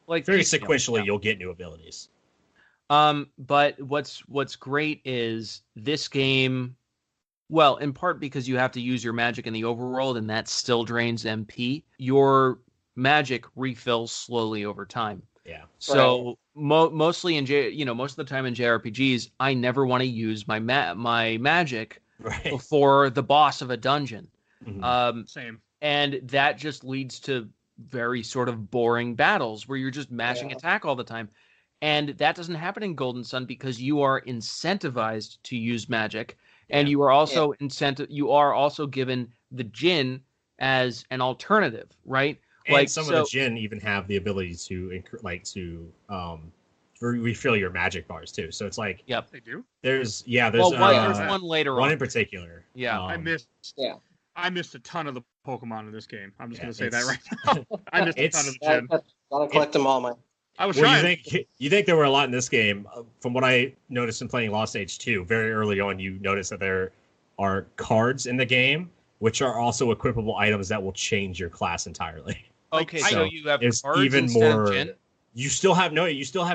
sequentially you'll get new abilities. But what's great is this game, well, in part because you have to use your magic in the overworld, and that still drains MP. Your magic refills slowly over time. Yeah. So mostly most of the time in JRPGs, I never want to use my magic before the boss of a dungeon. Mm-hmm. Same. And that just leads to very sort of boring battles where you're just mashing attack all the time. And that doesn't happen in Golden Sun, because you are incentivized to use magic, and you are also you are also given the Jin as an alternative, right? And some of the Jin even have the ability to refill your magic bars too. So it's like, they do. There's one later on. One in particular. Yeah, I missed a ton of the Pokemon in this game. I'm just gonna say that right now. I missed a ton of the Jin. Gotta collect them all, man. I was trying. You think there were a lot in this game? From what I noticed in playing Lost Age 2, very early on, you notice that there are cards in the game, which are also equipable items that will change your class entirely. Okay, so you have cards even instead more. of Jin? You still have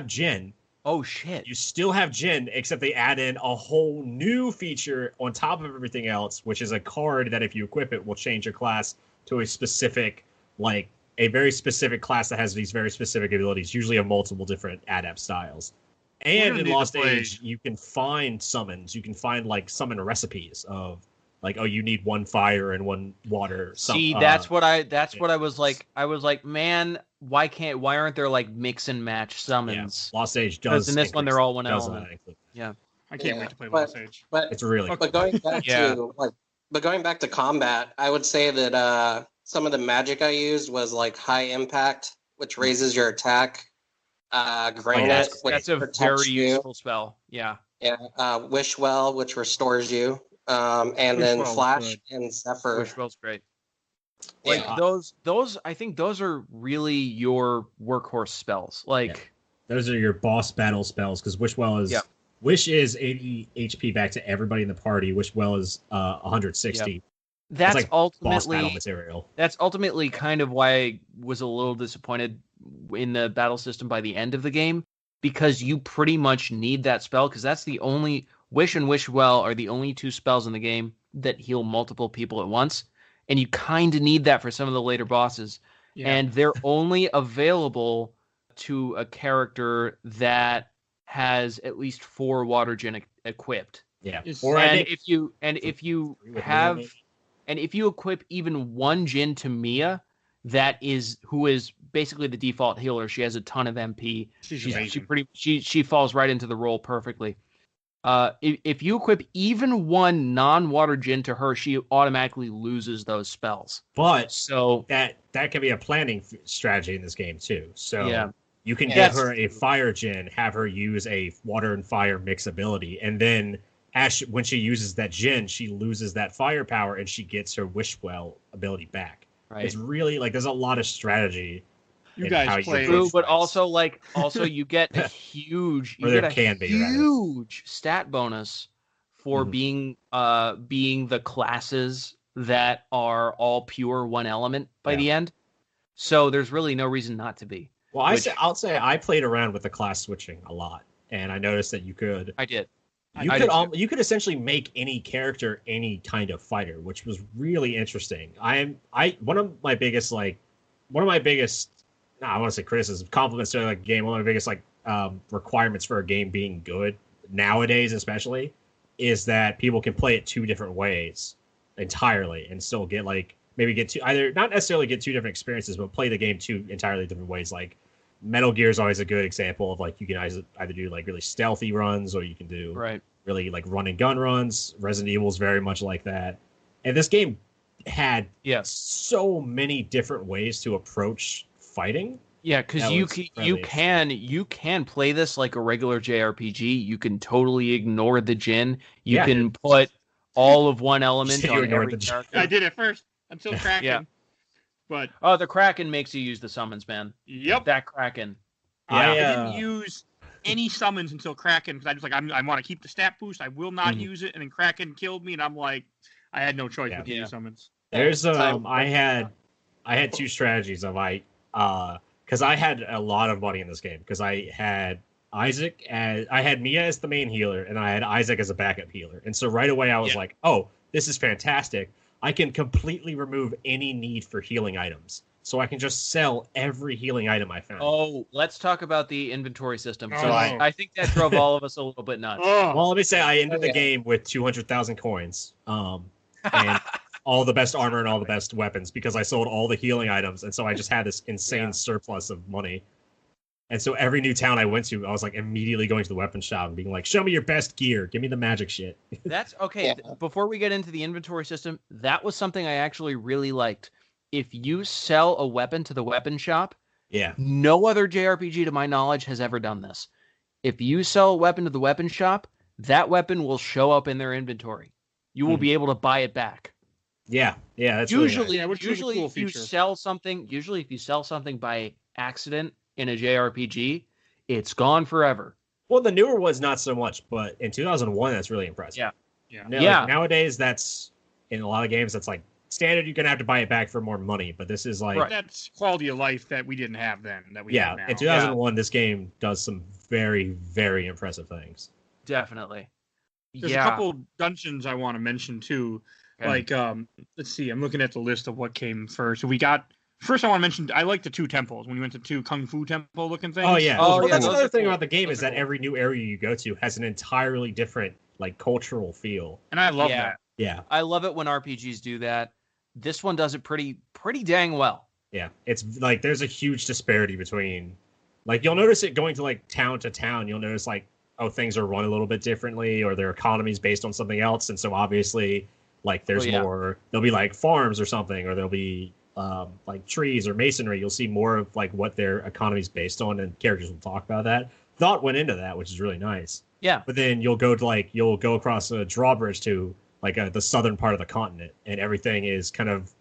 Jin. Oh shit! You still have Jin, except they add in a whole new feature on top of everything else, which is a card that if you equip it will change your class to a specific, a very specific class that has these very specific abilities, usually of multiple different adept styles. And in Lost Age, you can find summons. You can find summon recipes of you need 1 fire and 1 water. See, that's what I was like. I was like, man, why aren't there mix and match summons? Yeah. Lost Age does. In this one, they're all one element. Yeah, I can't wait to play Lost Age. But it's really. But going back to combat, I would say that some of the magic I used was high impact, which raises your attack. Granite, that's a very useful spell. Yeah. Yeah. Wish Well, which restores you. And then Flash and Zephyr. Wishwell's great. Those I think those are really your workhorse spells. Those are your boss battle spells, because Wish is 80 HP back to everybody in the party. Wish Well is 160. that's like boss battle ultimately material. that's ultimately kind of why I was a little disappointed in the battle system by the end of the game, because you pretty much need that spell, because that's the only Wish and Wish Well are the only two spells in the game that heal multiple people at once, and you kind of need that for some of the later bosses. Yeah. And they're only available to a character that has at least 4 water gin equipped. Yeah. It's- Or I And think if you equip even one Jin to Mia, who is basically the default healer. She has a ton of MP. She's She amazing. she falls right into the role perfectly. If you equip even one non-water Jin to her, she automatically loses those spells. but So that can be a planning strategy in this game too. So Yeah. you can Yeah, give her a fire Jin, have her use a water and fire mix ability, and then when she uses that Jin, she loses that firepower and she gets her Wishwell ability back. right. It's really like there's a lot of strategy. You in how guys play. approach True, but fights. also you get a huge Or there can be, rather. huge stat bonus for Mhm. being the classes that are all pure one element by Yeah. the end. So there's really no reason not to be. Well, Which- I'll say I played around with the class switching a lot, and I noticed that you could I did. you I could did too. you could essentially make any character any kind of fighter, which was really interesting. One of my biggest I want to say criticism, compliments to the game. One of my biggest requirements for a game being good nowadays, especially, is that people can play it 2 different ways entirely and still get not necessarily get 2 different experiences, but play the game 2 entirely different ways. Like Metal Gear is always a good example of you can either do really stealthy runs or you can do Right. really run and gun runs. Resident Evil is very much like that, and this game had Yes. so many different ways to approach fighting. Yeah, because That you was can, really you can play this like a regular JRPG. You can totally ignore the Jin. You Yeah. can put all of one element You on ignored every the Jin. character. I did it first until Kraken. Yeah. But Oh, the Kraken makes you use the summons, man. yep, That Kraken. I, Yeah. I didn't use any summons until Kraken because I just I want to keep the stat boost. I will not Mhm. use it, and then Kraken killed me, and I'm like, I had no choice but to Yeah. use summons. There's Time- I had 2 strategies of because I had a lot of money in this game because I had I had Mia as the main healer and I had Isaac as a backup healer, and so right away I was Yeah. like, oh, this is fantastic. I can completely remove any need for healing items, so I can just sell every healing item I found. Oh, let's talk about the inventory system. So Oh. I think that drove all of us a little bit nuts. Oh, Well, let me say I ended Oh, the yeah. game with 200,000 coins, and all the best armor and all the best weapons because I sold all the healing items, and so I just had this insane Yeah. surplus of money. And so every new town I went to, I was immediately going to the weapon shop and being like, "Show me your best gear, give me the magic shit." That's okay. Yeah. Before we get into the inventory system, that was something I actually really liked. If you sell a weapon to the weapon shop, Yeah, no other JRPG to my knowledge has ever done this. If you sell a weapon to the weapon shop, that weapon will show up in their inventory. You will Mhm. be able to buy it back. yeah. That's really Usually, nice. Yeah, which was a usually cool if you feature. sell something, if you sell something by accident in a JRPG, it's gone forever. Well, the newer ones not so much, but in 2001, that's really impressive. Yeah. yeah. Yeah. Nowadays, that's in a lot of games. That's standard. You're gonna have to buy it back for more money, but this is Right. That's quality of life that we didn't have then. That we yeah. have now. In 2001, this game does some very, very impressive things. Definitely. There's yeah. a couple dungeons I want to mention too. Okay. Let's see. I'm looking at the list of what came first. So we got first. I want to mention. I like the 2 temples when we went to 2 kung fu temple looking things. Oh yeah. Oh, Well, yeah, that's those another are thing cool. about the game Those is are that cool. every new area you go to has an entirely different cultural feel. and I love Yeah. that. Yeah. I love it when RPGs do that. This one does it pretty dang well. Yeah, it's there's a huge disparity between you'll notice it going to town to town. You'll notice things are run a little bit differently or their economy's based on something else, and so obviously there's Oh, yeah. more. There'll be farms or something, or there'll be trees or masonry. You'll see more of what their economy's based on, and characters will talk about that. Thought went into that, which is really nice. Yeah. But then you'll go to you'll go across a drawbridge to the southern part of the continent, and everything is kind of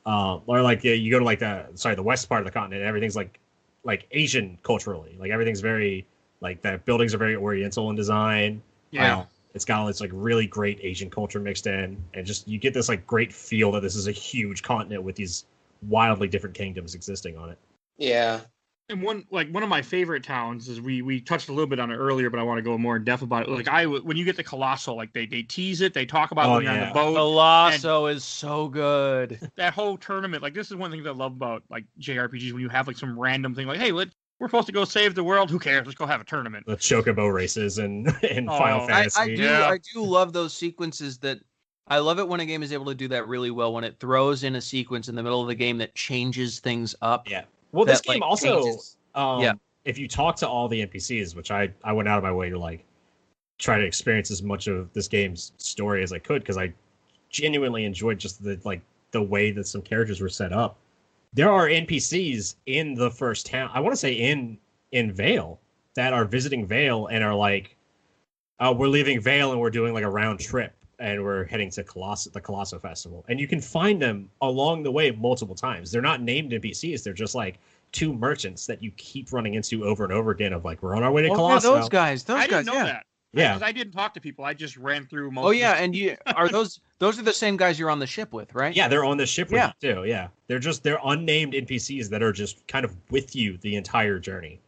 you go to the west part of the continent, and everything's like Asian culturally. Everything's very the buildings are very oriental in design. Yeah. It's got all this like really great Asian culture mixed in, and just you get this like great feel that this is a huge continent with these wildly different kingdoms existing on it. Yeah. And one of my favorite towns is we touched a little bit on it earlier, but I want to go more in depth about it. Like when you get the Colossal, like they tease it, they talk about it when you're on the boat. Colosso is so good. That whole tournament, like this is one thing that I love about like JRPGs when you have like some random thing like, hey, we're supposed to go save the world. Who cares? Let's go have a tournament. The chocobo races and Final Fantasy. I do love those sequences that. I love it when a game is able to do that really well, when it throws in a sequence in the middle of the game that changes things up. Yeah. Well, this game also, changes. If you talk to all the NPCs, which I went out of my way to like try to experience as much of this game's story as I could, because I genuinely enjoyed just the way that some characters were set up. There are NPCs in the first town. I want to say in Vale that are visiting Vale and are like, we're leaving Vale and we're doing like a round trip. And we're heading to the Colosso Festival. And you can find them along the way multiple times. They're not named NPCs. They're just like two merchants that you keep running into over and over again of like, we're on our way to Colosso. Yeah, those guys. I didn't know that. Yeah. Because I didn't talk to people. I just ran through most and you are those are the same guys you're on the ship with, right? Yeah, they're on the ship with you too. Yeah. They're unnamed NPCs that are just kind of with you the entire journey.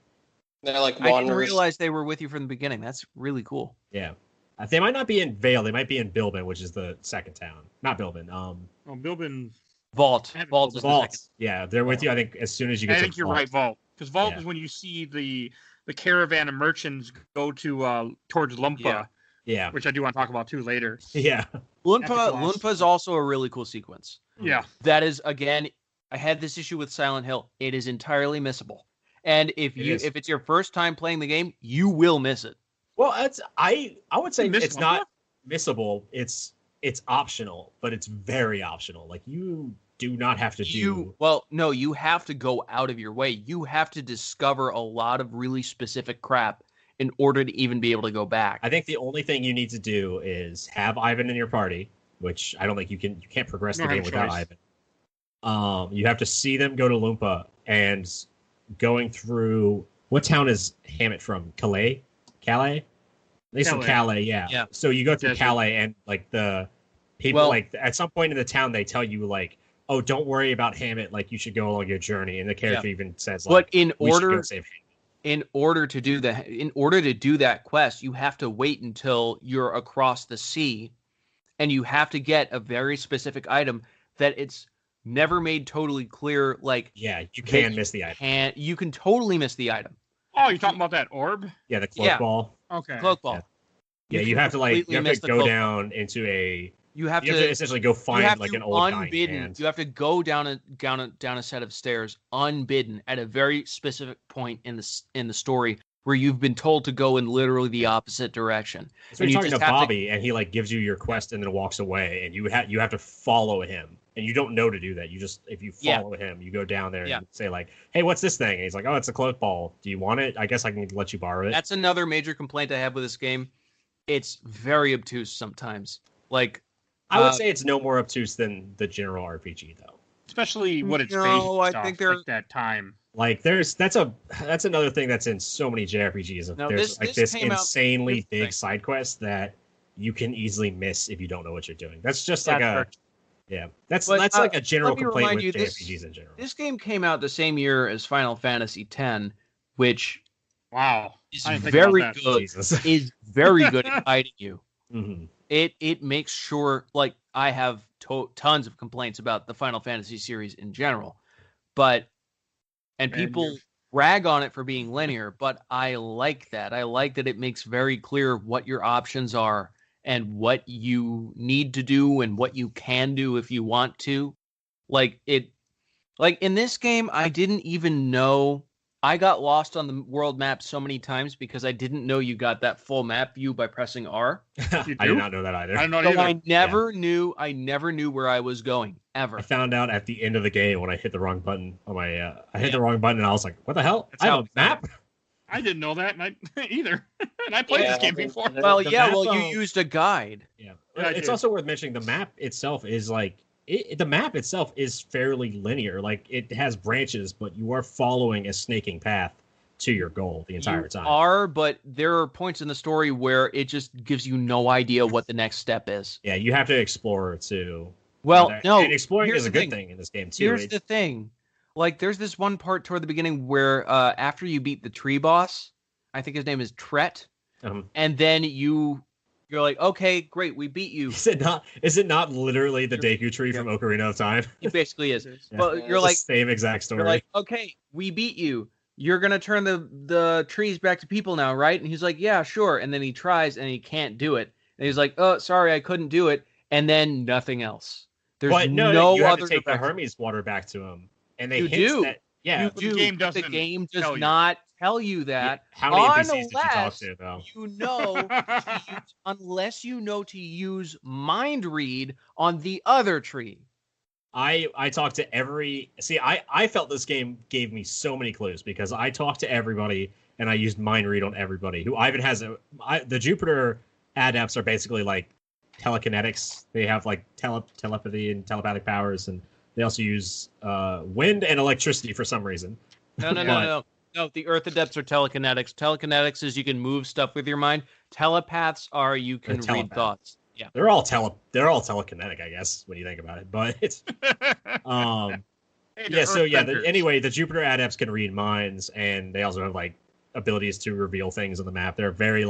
They're like wanderers. I didn't realize they were with you from the beginning. That's really cool. Yeah. They might not be in Vale. They might be in Bilbin, which is the second town. Not Bilbin. Bilbin. Vault is the second. Yeah, they're with you. I think as soon as you get. I think you're right, Vault, because Vault is when you see the caravan of merchants go to towards Lumpa. Yeah. Which I do want to talk about too later. Yeah. Lumpa is also a really cool sequence. Yeah. That is, again, I had this issue with Silent Hill. It is entirely missable, and if it's your first time playing the game, you will miss it. Well, I would say it's not missable. It's optional, but it's very optional. Like you do not have to do. Well, no, you have to go out of your way. You have to discover a lot of really specific crap in order to even be able to go back. I think the only thing you need to do is have Ivan in your party, which I don't think you can't progress the game without Ivan. You have to see them go to Lumpa, and going through what town is Hammett from? Calais? At least in Calais, yeah. So you go through Calais, and like the people at some point in the town they tell you like, oh, don't worry about Hammett, like you should go along your journey, and the character even says like, but in order to do that quest, you have to wait until you're across the sea, and you have to get a very specific item that it's never made totally clear. Like, you can miss the item. You can totally miss the item. Oh, you're talking about that orb? Yeah, the cloak ball. Okay. Cloak ball. Yeah, you have to go down into a. You have to essentially go find like an old unbidden. hand. You have to go down a set of stairs unbidden at a very specific point in the story where you've been told to go in literally the opposite direction. So you're talking to Bobby, and he like gives you your quest and then walks away, and you have to follow him, and you don't know to do that. You just if you follow him, you go down there and say like, "Hey, what's this thing?" And he's like, "Oh, it's a cloak ball. Do you want it? I guess I can let you borrow it." That's another major complaint I have with this game. It's very obtuse sometimes. Like, I would say it's no more obtuse than the general RPG, though. Especially what it's based I think they're like that time. Like that's another thing that's in so many JRPGs. No, there's this insanely big thing. side quest that you can easily miss if you don't know what you're doing. That's just like that's like a general complaint with JRPGs in general. This game came out the same year as Final Fantasy X, which is very good. Is very good at guiding you. Mm-hmm. It makes sure, like, I have tons of complaints about the Final Fantasy series in general, and people rag on it for being linear, but I like that. I like that it makes very clear what your options are and what you need to do and what you can do if you want to. Like in this game, I didn't even know. I got lost on the world map so many times because I didn't know you got that full map view by pressing R. I did not know that either. I don't know either. I never knew where I was going ever. I found out at the end of the game when I hit the wrong button on my. I hit the wrong button and I was like, "What the hell? I have a map." I didn't know that, and either. And I played this game before. You used a guide. Yeah, it's also worth mentioning the map itself is like. The map itself is fairly linear. Like it has branches, but you are following a snaking path to your goal the entire time. Are, but there are points in the story where it just gives you no idea what the next step is. Yeah, you have to explore to. Well, no, and exploring is a good thing in this game too. Here's the thing, like there's this one part toward the beginning where after you beat the tree boss, I think his name is Tret, and then you're like, okay, great, we beat you. Is it not literally the Deku tree from Ocarina of Time? It basically is. Yeah. But you're like, same exact story. You're like, okay, we beat you. You're gonna turn the trees back to people now, right? And he's like, yeah, sure. And then he tries and he can't do it. And he's like, oh, sorry, I couldn't do it. And then nothing else. There's no you have other to take the direction. Hermes water back to him. And they You hint do. that yeah, You do. The game does not tell you that. How many NPCs did you talk Unless to though? you know unless you know to use mind read on the other tree. I talked to every I felt this game gave me so many clues because I talked to everybody and I used mind read on everybody. Who Ivan has the Jupiter adepts are basically like telekinetics. They have like telepathy and telepathic powers, and they also use wind and electricity for some reason. No. The Earth adepts are telekinetics. Telekinetics is you can move stuff with your mind. Telepaths are you can read thoughts. Yeah, they're all telekinetic, I guess, when you think about it. But it's anyway, the Jupiter adepts can read minds, and they also have like abilities to reveal things on the map. They're very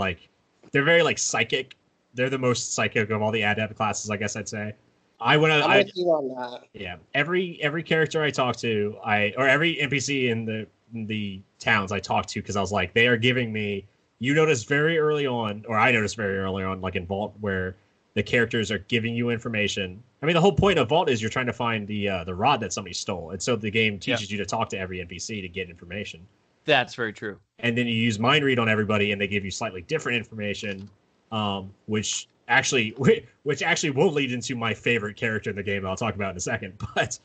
psychic. They're the most psychic of all the adept classes, I guess I'd say. I'm with you on that. Yeah, every character I talk to, or every NPC in the towns I talk to, because I was like, they are giving me. You notice very early on, or I noticed very early on, like in Vault, where the characters are giving you information. I mean, the whole point of Vault is you're trying to find the rod that somebody stole, and so the game teaches you to talk to every NPC to get information. That's very true. And then you use mind read on everybody, and they give you slightly different information, which actually will lead into my favorite character in the game. I'll talk about in a second, but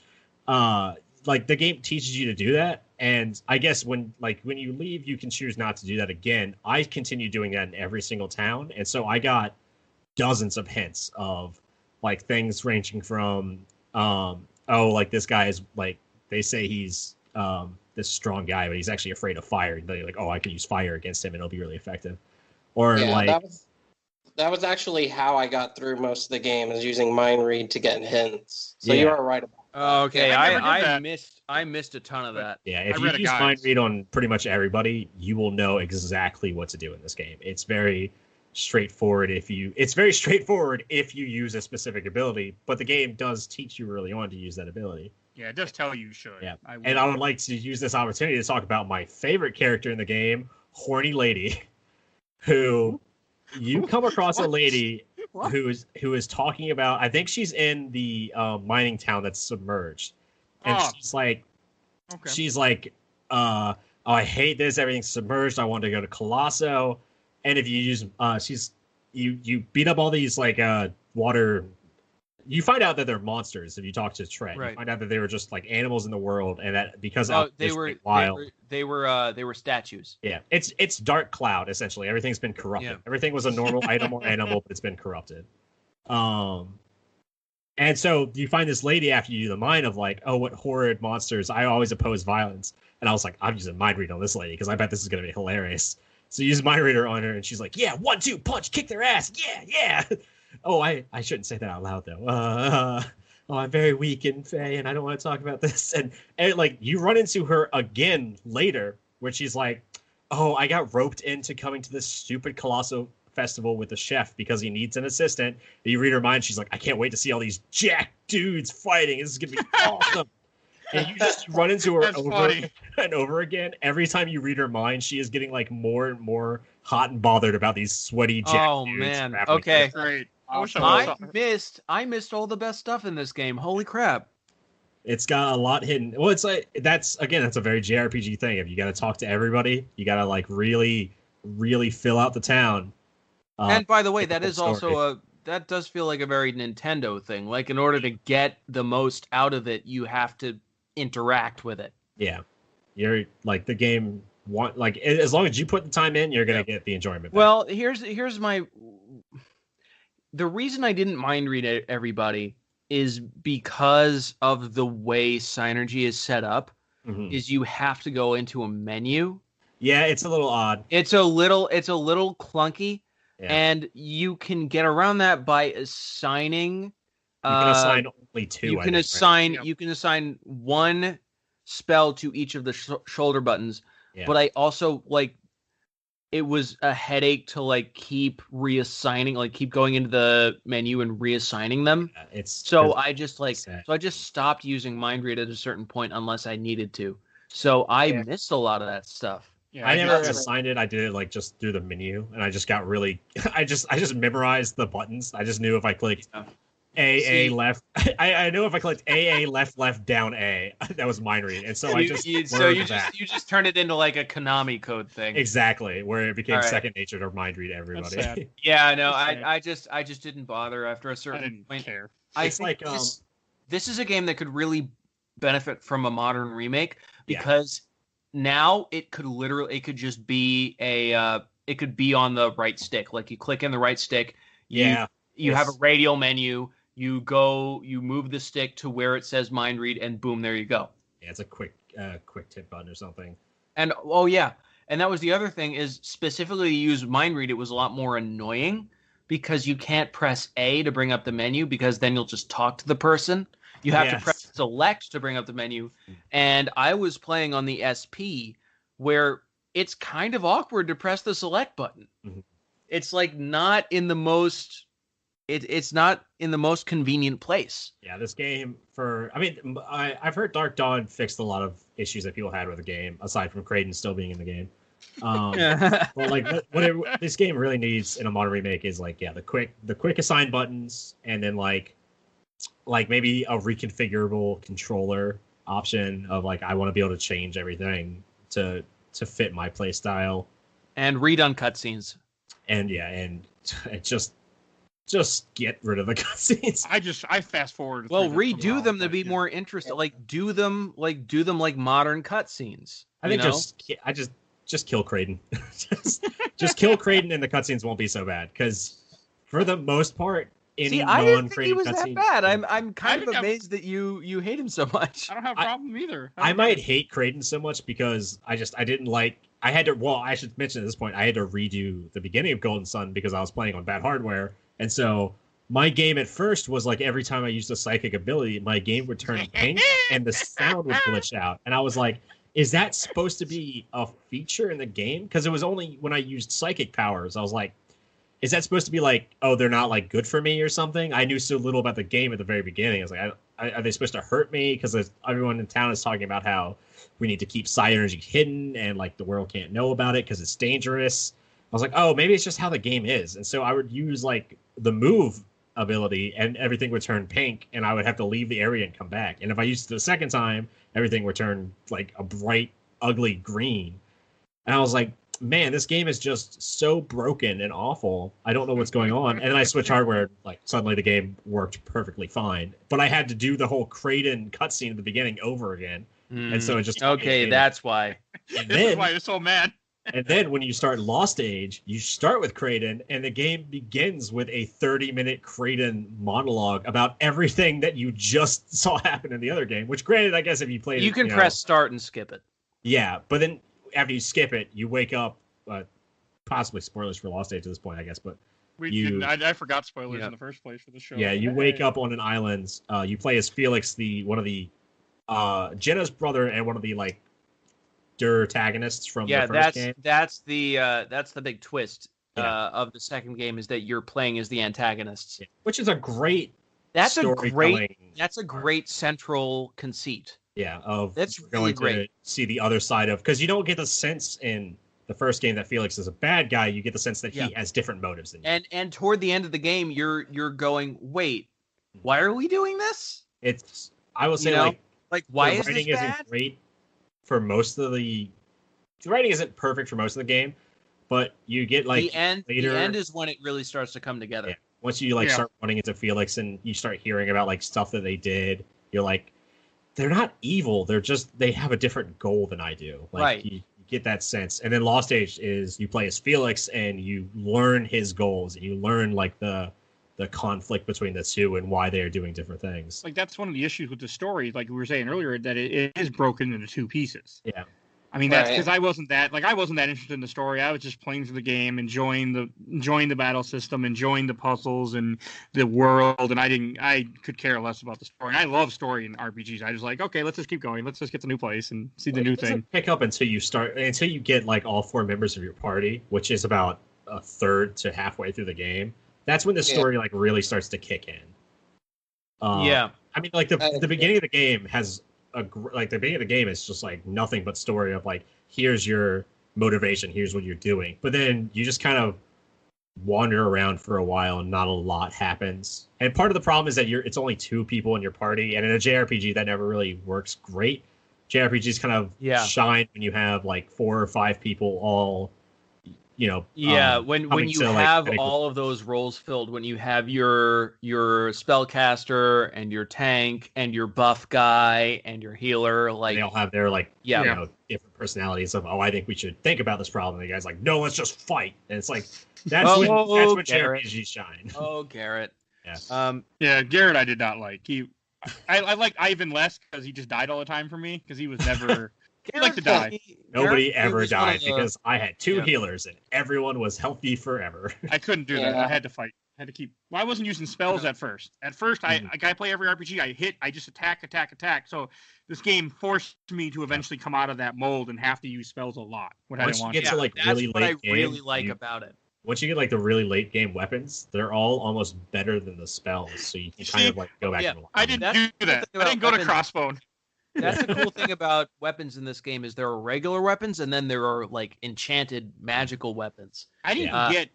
like the game teaches you to do that, and I guess when you leave, you can choose not to do that again. I continue doing that in every single town, and so I got dozens of hints of like things ranging from like this guy is like, they say he's this strong guy, but he's actually afraid of fire. And they're like, oh, I can use fire against him and it'll be really effective. Or that was actually how I got through most of the game, is using mind read to get hints. So you are right about that. Okay, I missed a ton of that. Yeah, if you use mind read on pretty much everybody, you will know exactly what to do in this game. It's very straightforward if you use a specific ability, but the game does teach you early on to use that ability. Yeah, it does tell you should. Yeah, and I would like to use this opportunity to talk about my favorite character in the game, Horny Lady, who you come across a lady who is talking about. I think she's in the mining town that's submerged, and she's like, oh, I hate this. Everything's submerged. I want to go to Colosso. And if you use, you beat up all these like water. You find out that they're monsters if you talk to Trent. Right. You find out that they were just like animals in the world, and that because they were statues. Yeah, it's Dark Cloud essentially. Everything's been corrupted. Yeah. Everything was a normal item or animal, but it's been corrupted. And so you find this lady after you do the mine of like, oh, what horrid monsters! I always oppose violence, and I was like, I'm using mind read on this lady because I bet this is gonna be hilarious. So you use mind reader on her, and she's like, yeah, 1-2 punch, kick their ass, yeah. Oh, I shouldn't say that out loud though. I'm very weak in Faye, and I don't want to talk about this. And like you run into her again later, where she's like, oh, I got roped into coming to this stupid Colosso festival with the chef because he needs an assistant. And you read her mind, she's like, I can't wait to see all these jack dudes fighting. This is gonna be awesome. And you just run into her over and over again. Every time you read her mind, she is getting like more and more hot and bothered about these sweaty jack dudes. Oh man, okay. Great. I missed all the best stuff in this game. Holy crap. It's got a lot hidden. Well, it's like that's a very JRPG thing. If you got to talk to everybody, you got to like really, really fill out the town. And by the way, that is also that does feel like a very Nintendo thing. Like in order to get the most out of it, you have to interact with it. Yeah, you're like the game. As long as you put the time in, you're gonna get the enjoyment back. Well, here's the reason I didn't mind read everybody is because of the way Synergy is set up. Mm-hmm. Is you have to go into a menu Yeah, it's a little odd. It's a little clunky, Yeah. and you can get around that by assigning. You can assign only two. You I can think, assign Yep. you can assign one spell to each of the shoulder buttons, Yeah. but I also it was a headache to keep reassigning, keep going into the menu and reassigning them. Yeah, it's So I just sad. so I just stopped using mind read at a certain point unless I needed to. So I Yeah. missed a lot of that stuff. Yeah, I never that's- assigned it. I did it just through the menu, and I just got really. I just memorized the buttons. I just knew if I clicked A See- left. I knew if I clicked A left down A, that was mind read, and so I just you learned that. just turned it into a Konami code thing. Exactly, where it became All right. second nature to mind read everybody. That's sad. Yeah, no, That's I just didn't bother after a I certain didn't point. care. I It's think like, this is a game that could really benefit from a modern remake Yeah. because now it could just be it could be on the right stick. Like you click in the right stick, you have a radial menu, you move the stick to where it says mind read, and boom, there you go. Yeah, it's a quick tip button or something. And and that was the other thing is specifically to use mind read, it was a lot more annoying because you can't press A to bring up the menu because then you'll just talk to the person. You have to press select to bring up the menu. And I was playing on the SP where it's kind of awkward to press the select button. Mhm. It's not in the most it's not in the most convenient place. Yeah, this game I've heard Dark Dawn fixed a lot of issues that people had with the game, aside from Kraden still being in the game. Well, what this game really needs in a modern remake is the quick assign buttons, and then maybe a reconfigurable controller option of I want to be able to change everything to fit my play style, and redone cutscenes. and just get rid of the cutscenes. I fast forward. Well, through this a redo while, them to but be yeah. more interesting. Do them like modern cutscenes. I think just kill Kraden. just kill Kraden, and the cutscenes won't be so bad. Because for the most part, any I didn't think he non-Kraden was that cutscene, bad. I'm kind of think I'm- amazed that you hate him so much. I don't have a problem either. I might hate Kraden so much because I didn't like. I had to. Well, I should mention at this point, I had to redo the beginning of Golden Sun because I was playing on bad hardware, and so my game at first was every time I used a psychic ability, my game would turn pink and the sound would glitch out, and I was like, is that supposed to be a feature in the game? Because it was only when I used psychic powers, I was like, is that supposed to be oh, they're not good for me or something? I knew so little about the game at the very beginning. I was like, are they supposed to hurt me? Because everyone in town is talking about how we need to keep psi energy hidden and the world can't know about it because it's dangerous. I was like, oh, maybe it's just how the game is. And so I would use the move ability and everything would turn pink and I would have to leave the area and come back. And if I used it the second time, everything would turn a bright, ugly green. And I was like, man, this game is just so broken and awful. I don't know what's going on. And then I switched hardware, suddenly the game worked perfectly fine. But I had to do the whole Kraden cutscene at the beginning over again. And so it just okay, that's why. And This is why you're so mad. and then when you start Lost Age, you start with Kraden, and the game begins with a 30-minute Kraden monologue about everything that you just saw happen in the other game. Which, granted, I guess if you played, You can press start and skip it. Yeah, but then after you skip it, you wake up. Possibly spoilers for Lost Age at this point, I guess. But I forgot spoilers Yeah. in the first place for the show. yeah, you wake up on an island. You play as Felix, one of the Jenna's brother, and one of the antagonists from the first game. that's the big twist of the second game is that you're playing as the antagonists. Yeah, which is a great. That's a storytelling great central conceit. Yeah, That's we're really going to great. see the other side of, because you don't get the sense in the first game that Felix is a bad guy. You get the sense that he has different motives than you. And toward the end of the game, you're going, wait, why are we doing this? I will say Why the is this writing bad? isn't great for most of the writing isn't perfect for most of the game, but you get the end. later. The end is when it really starts to come together. Yeah. Once you start running into Felix and you start hearing about stuff that they did, you're like, they're not evil. They have a different goal than I do. Right. You get that sense. And then Lost Age is you play as Felix and you learn his goals and you learn the conflict between the two and why they are doing different things. That's one of the issues with the story, like we were saying earlier, that it is broken into two pieces. Yeah. I mean, that's Right. because I wasn't that interested in the story. I was just playing through the game, enjoying the battle system, enjoying the puzzles and the world, and I could care less about the story. And I love story in RPGs. I just like, okay, let's just keep going. Let's just get to the new place and see the new It doesn't thing. pick up until you get like all 4 members of your party, which is about a third to halfway through the game. That's when the story like really starts to kick in. Yeah. I mean, like the beginning of the game has the beginning of the game is just like nothing but story of like, here's your motivation, here's what you're doing. But then you just kind of wander around for a while and not a lot happens. And part of the problem is that it's only 2 people in your party, and in a JRPG that never really works great. JRPGs kind of shine when you have like 4 or 5 people all, when you have all of those roles filled, when you have your spellcaster and your tank and your buff guy and your healer, like they all have their different personalities of, I think we should think about this problem. And the guy's like, no, let's just fight. And it's like that's when JRPGs shine. Oh, Garrett. Yeah. Garrett I did not like. I like Ivan less because he just died all the time for me because he was never. He liked to die. Nobody ever died because I had 2 healers and everyone was healthy forever. I couldn't do that. I had to fight. I had to keep. Well, I wasn't using spells at first. At first, I play every RPG. I just attack. So this game forced me to eventually come out of that mold and have to use spells a lot. Once you get to like really late game, really like about it. Once you get like the really late game weapons, they're all almost better than the spells. So you can kind of like go back. And I didn't do that. I didn't go to crossbone. That's the cool thing about weapons in this game is there are regular weapons and then there are like enchanted magical weapons. I didn't get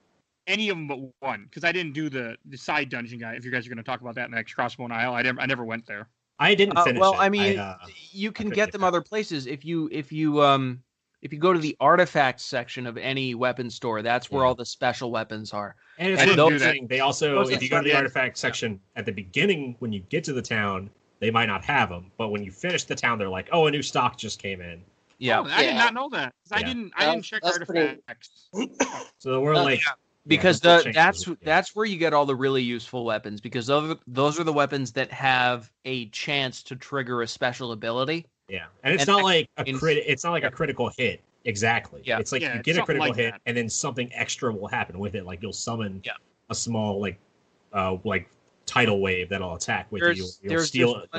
any of them but one because I didn't do the side dungeon guy. If you guys are going to talk about that in the next Crossbone Isle, I never went there. I didn't finish well, it. I mean, you can get them other places if you go to the artifacts section of any weapon store. That's where all the special weapons are. And it's interesting. They also, if you go to the artifact section at the beginning when you get to the town, they might not have them, but when you finish the town, they're like, "Oh, a new stock just came in." Yeah, I did not know that. I didn't check artifacts. So we're like, because that's where you get all the really useful weapons because those are the weapons that have a chance to trigger a special ability. Yeah, and it's not like a It's not like a critical hit exactly. Yeah, it's like you get a critical hit, and then something extra will happen with it. Like you'll summon a small like tidal wave that'll attack with you. You'll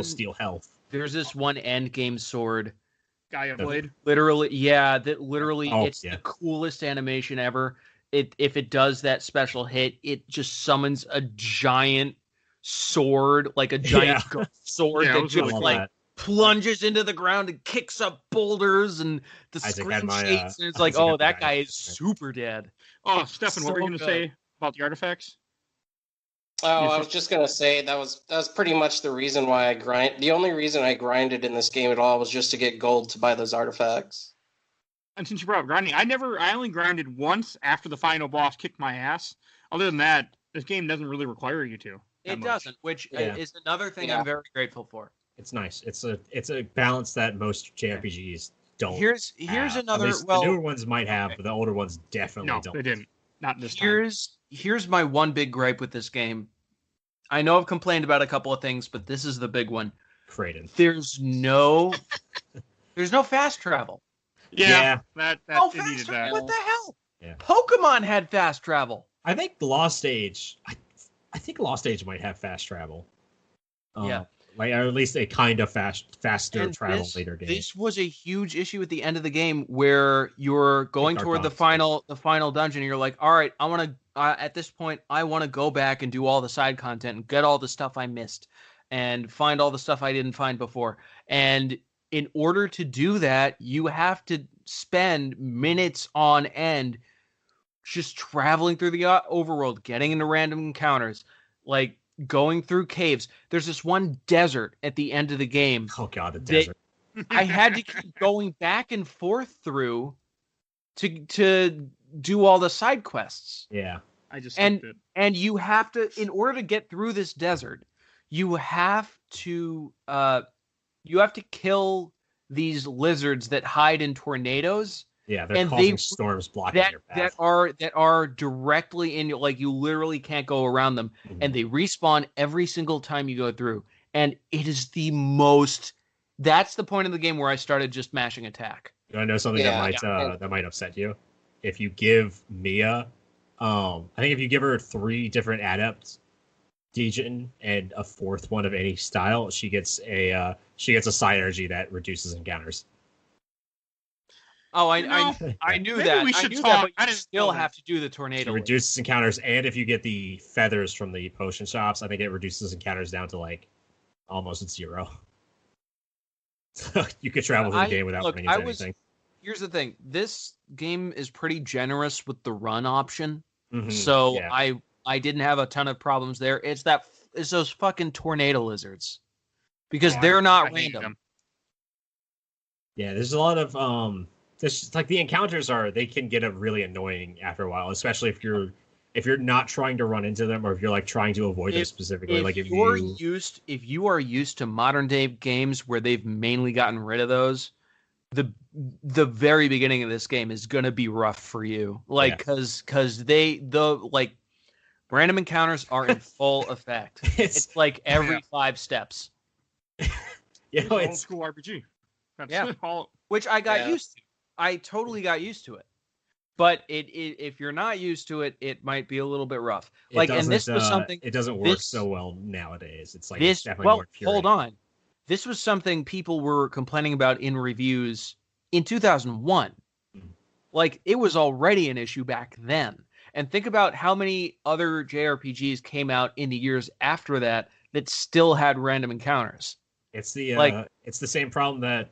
steal health. There's this one end game sword. Gaia Blade. Literally, it's the coolest animation ever. If it does that special hit, it just summons a giant sword, like a giant sword that just like plunges into the ground and kicks up boulders and the screen shakes and it's like, oh, that guy is super dead. Oh, Stefan, what were you going to say about the artifacts? Oh, I was just gonna say that was pretty much the reason why I grind. The only reason I grinded in this game at all was just to get gold to buy those artifacts. And since you brought up grinding, I only grinded once after the final boss kicked my ass. Other than that, this game doesn't really require you to. It doesn't, which is another thing I'm very grateful for. It's nice. It's a balance that most JRPGs don't. Here's another. The newer ones might have, but the older ones definitely don't. No, they didn't. Not this time. Here's my one big gripe with this game. I know I've complained about a couple of things, but this is the big one. Kraden. There's no fast travel. Yeah. That needed that. What the hell? Yeah. Pokemon had fast travel. I think Lost Age. I think Lost Age might have fast travel. Like, or at least a kind of faster travel later game. This was a huge issue at the end of the game where you're going toward the final dungeon and you're like, all right, I want to at this point I want to go back and do all the side content and get all the stuff I missed and find all the stuff I didn't find before. And in order to do that, you have to spend minutes on end just traveling through the overworld, getting into random encounters, like going through caves. There's this one desert at the end of the game. Oh god, the desert. I had to keep going back and forth through to do all the side quests. Yeah. I just and you have to, in order to get through this desert, you have to kill these lizards that hide in tornadoes. Yeah, they're causing storms blocking your path. That are directly in, like, you literally can't go around them, and they respawn every single time you go through. And it is the most. That's the point of the game where I started just mashing attack. You want to know something that might upset you? If you give Mia, I think if you give her 3 different adepts, Dejin, and a 4th one of any style, she gets a side energy that reduces encounters. Oh, I knew that. We should I knew talk. that, but I you didn't still know have that. to do the tornado. It reduces encounters, and if you get the feathers from the potion shops, I think it reduces encounters down to like almost 0. So you could travel through the game without running into anything. Here's the thing: this game is pretty generous with the run option, Mhm, so yeah. I didn't have a ton of problems there. It's those fucking tornado lizards because they're not I hate random. them. Yeah, there's a lot of this like the encounters they can get really annoying after a while, especially if you're not trying to run into them or if you're like trying to avoid them specifically. Like if you are used to modern day games where they've mainly gotten rid of those, the very beginning of this game is gonna be rough for you. Like because random encounters are in full effect. It's like every 5 steps. It's old school RPG. That's all. Which I got used to. I totally got used to it. But if you're not used to it, it might be a little bit rough. And this was something. It doesn't work so well nowadays. It's like this. It's definitely more pure. Hold on. This was something people were complaining about in reviews in 2001. Like it was already an issue back then. And think about how many other JRPGs came out in the years after that still had random encounters. It's the same problem that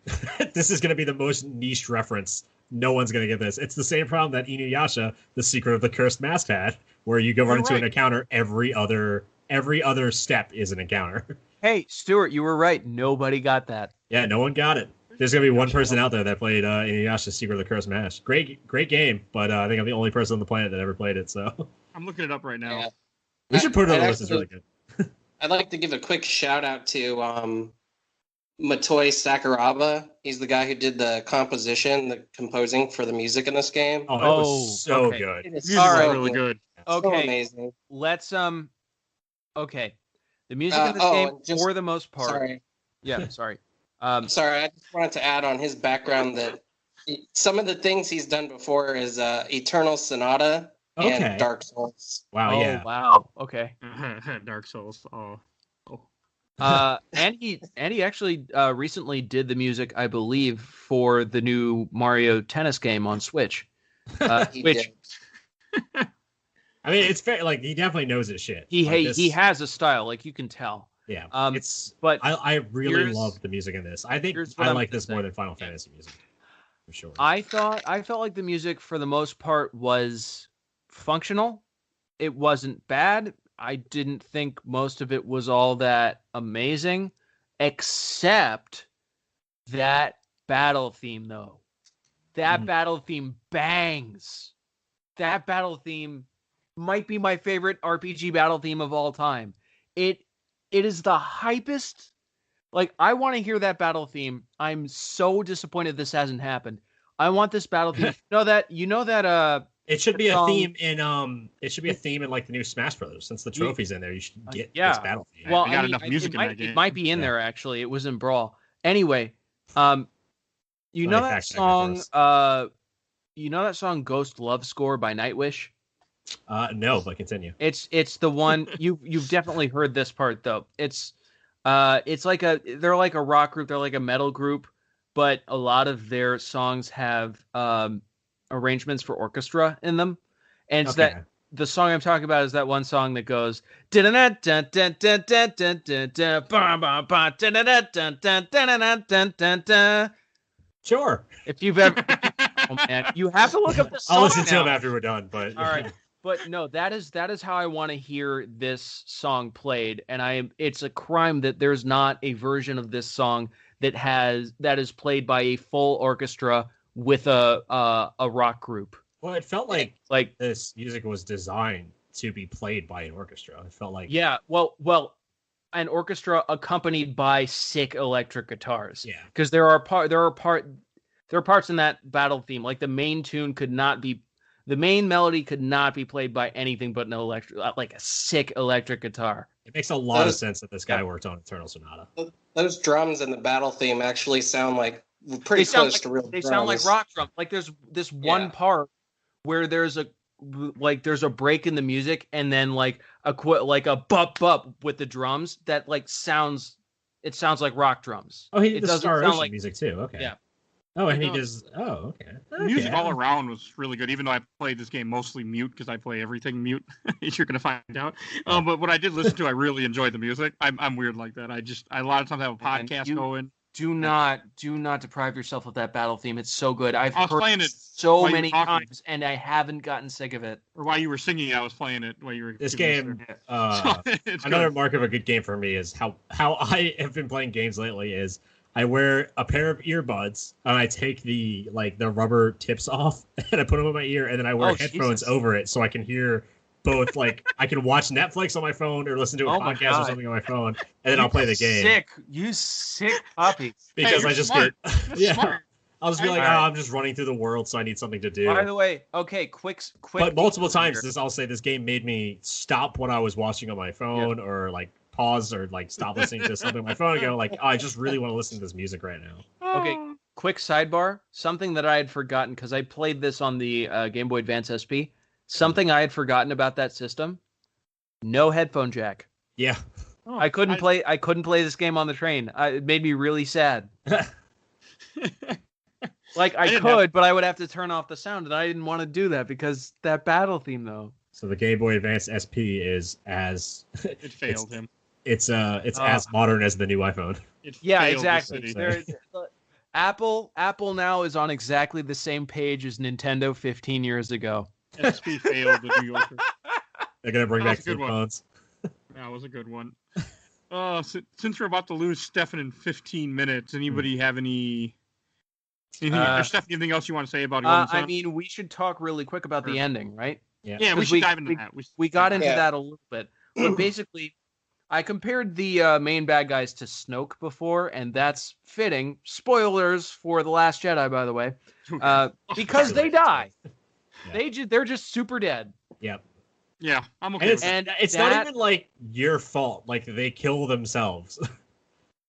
this is going to be the most niche reference. No one's going to get this. It's the same problem that Inuyasha, The Secret of the Cursed Mask, had, where you go run into an encounter every other step is an encounter. Hey, Stuart, you were right. Nobody got that. Yeah, no one got it. There's going to be one person out there that played Inuyasha, Secret of the Cursed Mask. Great game, but I think I'm the only person on the planet that ever played it. So I'm looking it up right now. Yeah. We should put it on the list. It's really good. I'd like to give a quick shout out to Motoi Sakuraba. He's the guy who did the composition, the composing for the music in this game. Oh, it was so good. It is Music so is really good. So amazing. Let's okay. The music in this game, for the most part. Sorry. Yeah, sorry. Sorry, I just wanted to add on his background that some of the things he's done before is Eternal Sonata and Dark Souls. Wow, yeah. Wow. Okay. Dark Souls. Oh. And he actually recently did the music, I believe, for the new Mario Tennis game on Switch. Which I mean, it's fair. Like he definitely knows his shit. He has a style, like you can tell. Yeah. But I really love the music in this. I think I like this more than Final Fantasy music, for sure. I felt like the music for the most part was functional. It wasn't bad. I didn't think most of it was all that amazing, except that battle theme, though. That battle theme bangs. That battle theme might be my favorite RPG battle theme of all time. It is the hypest. Like, I want to hear that battle theme. I'm so disappointed this hasn't happened. I want this battle theme. You know that it should be a theme in like the new Smash Brothers. Since the trophy's in there, you should get this battle theme. Well, got enough music in that game. It might be in there actually. It was in Brawl. Anyway, you know that song Ghost Love Score by Nightwish? No, but continue. It's the one you've definitely heard this part though. They're like a rock group, they're like a metal group, but a lot of their songs have arrangements for orchestra in them. And it's that the song I'm talking about is that one song that goes Sure. If you've ever oh man, you have to look up the song. I'll listen to him after we're done, but all right. But no, that is how I want to hear this song played, and it's a crime that there's not a version of this song that is played by a full orchestra with a rock group. Well, it felt like this music was designed to be played by an orchestra. It felt like well, an orchestra accompanied by sick electric guitars. Yeah, because there are parts in that battle theme, like the main melody could not be played by anything but like a sick electric guitar. It makes a lot of sense that this guy worked on Eternal Sonata. Those drums in the battle theme actually sound like pretty sound close like, to real They drums. sound like rock drums. Like there's this one part where there's a break in the music, and then like a bup with the drums that like sounds like rock drums. Oh, he did It the doesn't Star sound Ocean like music too. Okay. Yeah. Oh, and It he does. does. Oh, okay. The music Okay. all around was really good, even though I played this game mostly mute because I play everything mute. You're gonna find out. But what I did listen to, I really enjoyed the music. I'm weird like that. I a lot of times have a podcast going. Do not deprive yourself of that battle theme. It's so good. I've I was heard playing it it so while you many were talking. times, and I haven't gotten sick of it. Or while you were singing, I was playing it while you were. This giving game, it's another good. mark of a good game for me is how I have been playing games lately is I wear a pair of earbuds and I take the rubber tips off and I put them in my ear and then I wear headphones Jesus. over it so I can hear both. Like I can watch Netflix on my phone or listen to a Oh my podcast or God. something on my phone and then I'll play the game You sick puppy. because Hey, I just smart. get That's smart. I'll just be like, Alright. oh, I'm just running through the world, so I need something to do. By the way, okay, quick. But multiple times, here. I'll say this game made me stop what I was watching on my phone, or like pause, or like stop listening to something on my phone and go like, oh, I just really want to listen to this music right now. Okay, quick sidebar. Something that I had forgotten because I played this on the Game Boy Advance SP. Something I had forgotten about that system: no headphone jack. Yeah, Oh, I couldn't play this game on the train. It made me really sad. Like I didn't could, but I would have to turn off the sound, and I didn't want to do that because that battle theme though. so the Game Boy Advance SP is as It failed him. it's as modern as the new iPhone. It Yeah, failed exactly. the city. There- Apple now is on exactly the same page as Nintendo 15 years ago. SP failed the New Yorker. They're gonna bring That back was a good flip one. phones. That was a good one. Since we're about to lose Stefan in 15 minutes, anybody have anything? Or Stefan, anything else you want to say about Golden Sun? I mean, we should talk really quick about the ending, right? yeah, we 'cause should dive into that. We got into Yeah. that a little bit, but basically, I compared the main bad guys to Snoke before, and that's fitting. Spoilers for The Last Jedi, by the way, because they die. Yeah. They're just super dead. Yep. Yeah, I'm okay. And it's, with And it's that- not even like your fault. Like they kill themselves.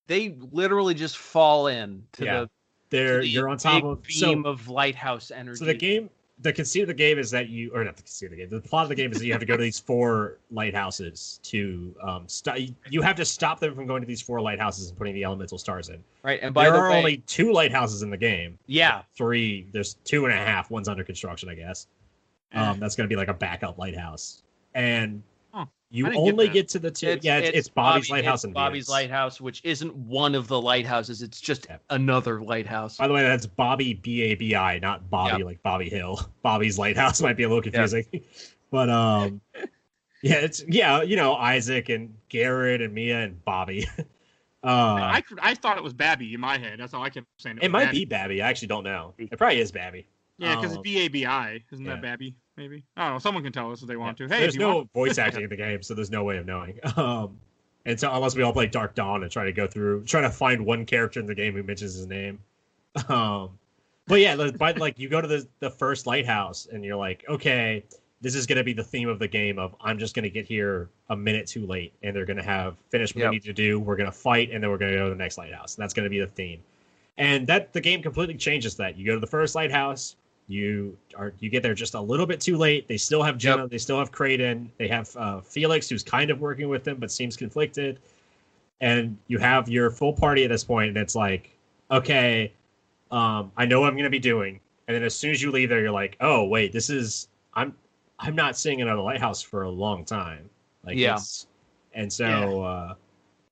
They literally just fall in to Yeah. the You're on top big of beam of lighthouse energy. So the conceit of the game is that or not the conceit of the game. The plot of the game is that you have to go to these 4 lighthouses to you have to stop them from going to these 4 lighthouses and putting the elemental stars in. Right, and by There the are way, only 2 lighthouses in the game. yeah, 3. There's 2.5. One's under construction, I guess. That's gonna be like a backup lighthouse, and you I didn't get only that. get to the 2. It's Bobby's lighthouse and Bobby's Venus. lighthouse, which isn't one of the lighthouses. It's just another lighthouse. By the way, that's Bobby BABI, not Bobby like Bobby Hill. Bobby's lighthouse might be a little confusing, but it's Isaac and Garrett and Mia and Bobby. I thought it was Babby in my head. That's all I kept saying. It might be Babby. I actually don't know. It probably is Babby. Yeah, because it's BABI. Isn't yeah. that Babby? Maybe. I don't know. Someone can tell us if they want to. Hey, there's if you no want. voice acting in the game, so there's no way of knowing. And so unless we all play Dark Dawn and try to find one character in the game who mentions his name. But yeah, but you go to the first lighthouse and you're like, okay, this is gonna be the theme of the game of I'm just gonna get here a minute too late, and they're gonna have finished what they need to do. We're gonna fight, and then we're gonna go to the next lighthouse, and that's gonna be the theme. And the game completely changes that. You go to the first lighthouse. You get there just a little bit too late. They still have Jenna. They still have Kraden. They have Felix, who's kind of working with them, but seems conflicted. And you have your full party at this point, and it's like, okay, I know what I'm going to be doing. And then as soon as you leave there, you're like, oh wait, I'm not seeing another lighthouse for a long time. Like, yeah. And so,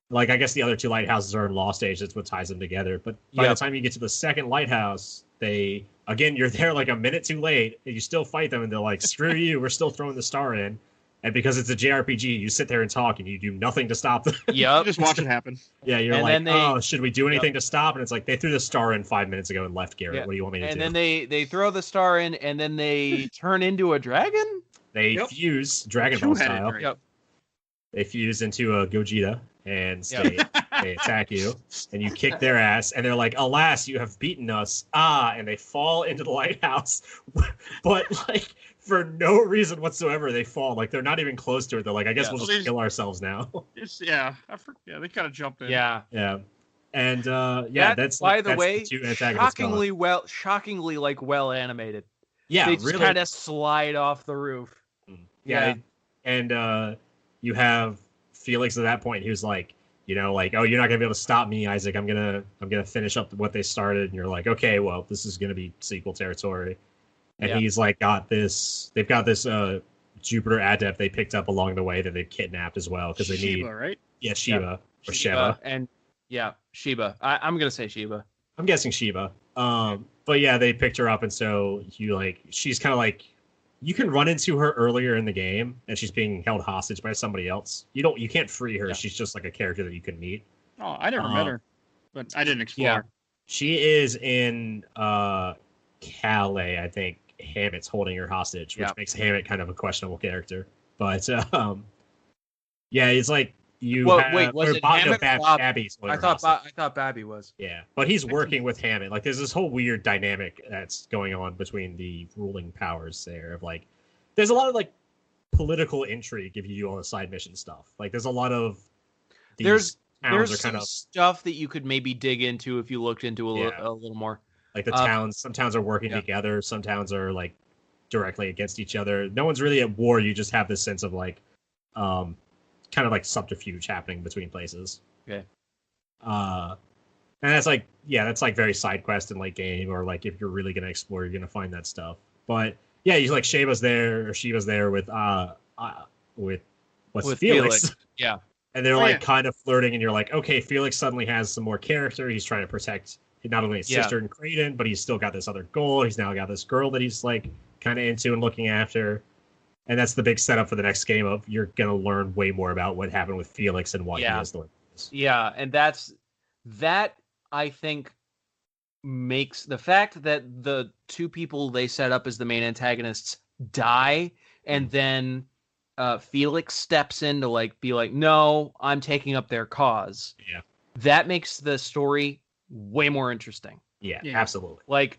like, I guess the other 2 lighthouses are in Lost Age. That's what ties them together. But by the time you get to the second lighthouse, you're there like a minute too late, and you still fight them, and they're like, screw you, we're still throwing the star in. And because it's a JRPG, you sit there and talk, and you do nothing to stop them. Yep. Just watch it happen. Yeah, you're And like, should we do anything to stop? And it's like, they threw the star in 5 minutes ago and left, Garrett. Yeah. What do you want me to do? And then they throw the star in, and then they turn into a dragon. They fuse, Dragon Ball Two-headed style. dragon. Yep. They fuse into a Gogeta, and they attack you, and you kick their ass, and they're like, alas, you have beaten us. And they fall into the lighthouse. But, like, for no reason whatsoever, they fall. Like, they're not even close to it. They're like, I guess we'll just kill ourselves now. They kind of jump in. Yeah. Yeah. And that's by like, the way, two antagonists gone. shockingly like well animated. Yeah, They just really. kind of slide off the roof. Yeah. And you have Felix at that point. He was like, like, oh, you're not gonna be able to stop me, Isaac. I'm gonna finish up what they started. And you're like, okay, well, this is gonna be sequel territory. And he's like, they've got this Jupiter adept they picked up along the way that they've kidnapped as well because they need, right? Yeah, Shiva or Sheba. And Sheba. I'm gonna say Sheba. I'm guessing Sheba. But yeah, they picked her up, and so she's kind of like, you can run into her earlier in the game, and she's being held hostage by somebody else. You can't free her. Yeah. She's just like a character that you can meet. Oh, I never met her, but I didn't explore. Yeah. She is in Calais, I think. Hammett's holding her hostage, which makes Hammett kind of a questionable character. But yeah, it's like was it Hammett? Babby's I thought Babby was. Yeah, but he's working with Hammett. Like, there's this whole weird dynamic that's going on between the ruling powers there. Of like, there's a lot of like political intrigue if you do all the side mission stuff. Like, there's a lot of there's some stuff that you could maybe dig into if you looked into a little more. Like the towns, some towns are working together, some towns are like directly against each other. No one's really at war. You just have this sense of like, kind of like subterfuge happening between places. Okay. And that's like, that's like very side quest and late game, or like if you're really gonna explore, you're gonna find that stuff. But yeah, you like Sheba's there with Felix. Yeah. And they're kind of flirting, and you're like, okay, Felix suddenly has some more character. He's trying to protect not only his sister and Creighton, but he's still got this other goal. He's now got this girl that he's like kind of into and looking after. And that's the big setup for the next game of you're going to learn way more about what happened with Felix and why he is the way he is. Yeah, and that I think makes the fact that the two people they set up as the main antagonists die, and then Felix steps in to like be like, no, I'm taking up their cause. Yeah. That makes the story way more interesting. Yeah, absolutely. Like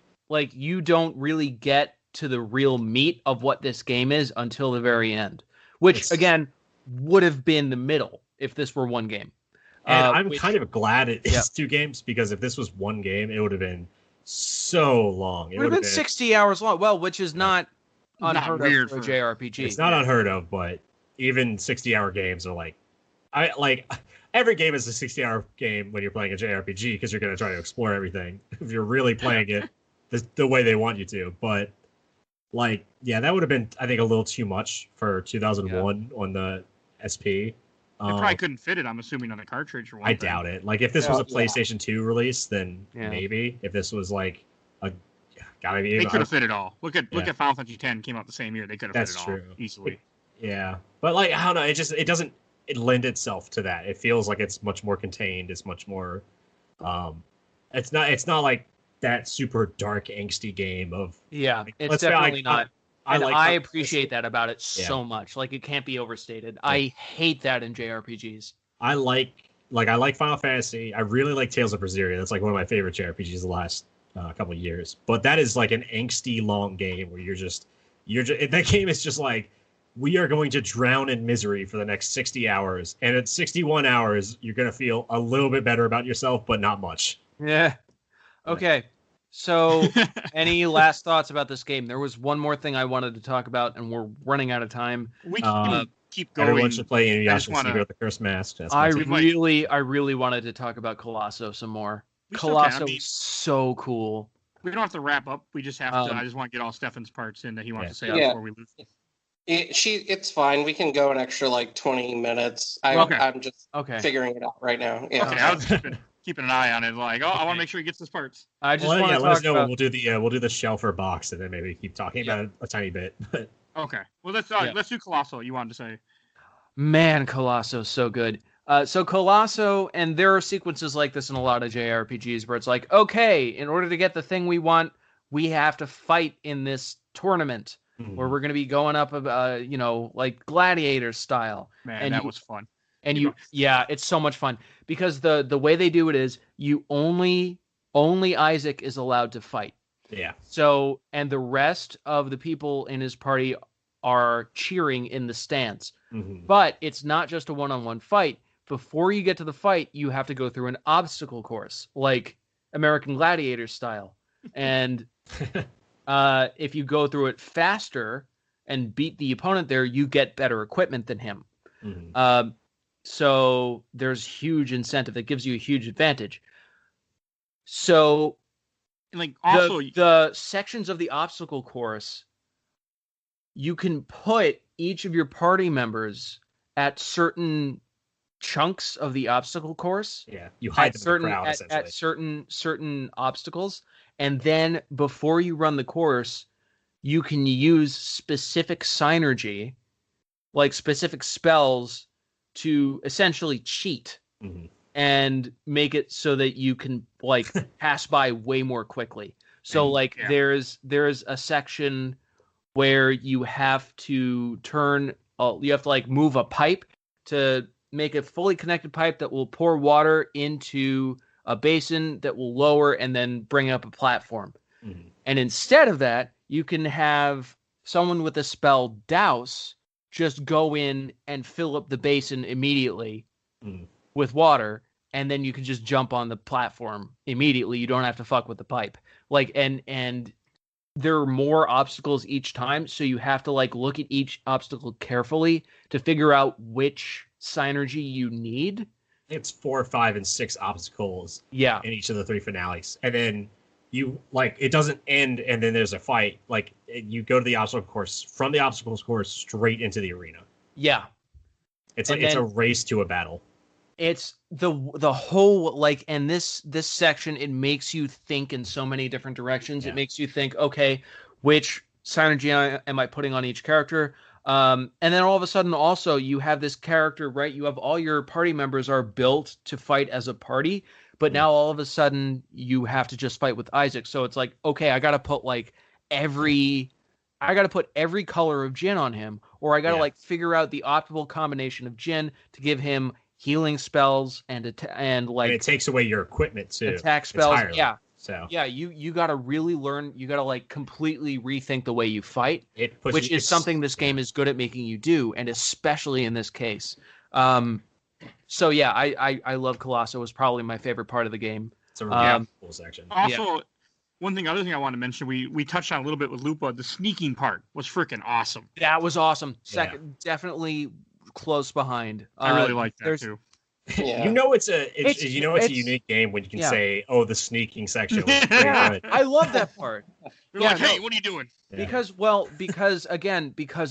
you don't really get to the real meat of what this game is until the very end, which again would have been the middle if this were one game. And I'm kind of glad it is two games, because if this was one game, it would have been so long. It would have been 60 hours long. Well, which is not unheard of for a JRPG. It's not unheard of, but even 60-hour games are like, every game is a 60-hour game when you're playing a JRPG, because you're going to try to explore everything if you're really playing it the way they want you to. But like, that would have been, I think, a little too much for 2001 on the SP. They probably couldn't fit it, I'm assuming, on the cartridge. I doubt it. Like, if this was a PlayStation 2 release, then maybe. If this was like they could have fit it all. Look at Final Fantasy X came out the same year. They could have fit it all easily. But like, I don't know. It doesn't lend itself to that. It feels like it's much more contained. It's much more. It's not like that super dark, angsty game of. Yeah, it's definitely not. I appreciate that about it so much. Like, it can't be overstated. Yeah. I hate that in JRPGs. I like Final Fantasy. I really like Tales of Berseria. That's like one of my favorite JRPGs the last couple of years. But that is like an angsty long game where you're just that game is just like, we are going to drown in misery for the next 60 hours. And at 61 hours, you're going to feel a little bit better about yourself, but not much. Yeah. Okay. So, any last thoughts about this game? There was one more thing I wanted to talk about, and we're running out of time. We can keep going. Everyone should play Inuyasha with the Cursed Mask. I really wanted to talk about Colosso some more. Colosso is so cool. We don't have to wrap up. We just have to. I just want to get all Stefan's parts in that he wants to say before we lose. It's fine. We can go an extra like 20 minutes. I'm just figuring it out right now. Yeah. Okay, I was keeping an eye on it. Like, I want to make sure he gets his parts. I just want to let us know when we'll do the shelf or box, and then maybe keep talking about it a tiny bit. Okay. Well, let's do Colosso. You wanted to say? Man, Colosso's so good. So Colosso, and there are sequences like this in a lot of JRPGs where it's like, okay, in order to get the thing we want, we have to fight in this tournament where we're going to be going up, like gladiator style. Man, and that was fun. And it's so much fun because the way they do it is you only Isaac is allowed to fight. Yeah. So, and the rest of the people in his party are cheering in the stands. Mm-hmm. But it's not just a one-on-one fight. before you get to the fight, you have to go through an obstacle course, like American Gladiator style. And if you go through it faster and beat the opponent there, you get better equipment than him. Mm-hmm. So there's huge incentive that gives you a huge advantage. So And like also the sections of the obstacle course, you can put each of your party members at certain chunks of the obstacle course. Yeah, you hide them in the crowd, at essentially. certain obstacles, and then before you run the course, you can use specific synergy, like specific spells, to essentially cheat Mhm. and make it so that you can like pass by way more quickly. So And- like yeah. there's a section where you have to you have to like move a pipe to make a fully connected pipe that will pour water into a basin that will lower and then bring up a platform. Mhm. And instead of that, you can have someone with a spell douse just go in and fill up the basin immediately Mhm. with water, and then you can just jump on the platform immediately. You don't have to fuck with the pipe. Like and there are more obstacles each time, so you have to like look at each obstacle carefully to figure out which synergy you need. It's 4, 5, and 6 obstacles Yeah. in each of the 3 finales, and then you like it doesn't end, and then there's a fight. Like you go to the obstacle course, from the obstacles course straight into the arena. Yeah. It's And it's a then- race to a battle. It's the whole like, and this section, it makes you think in so many different directions. Yeah. It makes you think, okay, which synergy am I putting on each character? And then all of a sudden, also you have this character, right? You have all your party members are built to fight as a party, but Mm. now all of a sudden you have to just fight with Isaac. So it's like, okay, I got to put every color of Jin on him, or I got to Yeah. like figure out the optimal combination of Jin to give him healing spells and like And it takes away your equipment too. attack spells. entirely. Yeah. So Yeah, you got to really learn, you got to like completely rethink the way you fight, it puts which you- is it's- something this game is good at making you do, and especially in this case. So yeah, I love Colosso. It was probably my favorite part of the game. It's a really um, cool section. Also, other thing I want to mention, we touched on a little bit with Lupa. The sneaking part was freaking awesome. That was awesome. Yeah. Second, definitely close behind. I really like that there's- too. Yeah. You know it's a It's- a it's- unique game when you can yeah. say, "Oh, the sneaking section was pretty Yeah, good." I love that part. They're Yeah, like, hey, no. what are you doing? Yeah. Because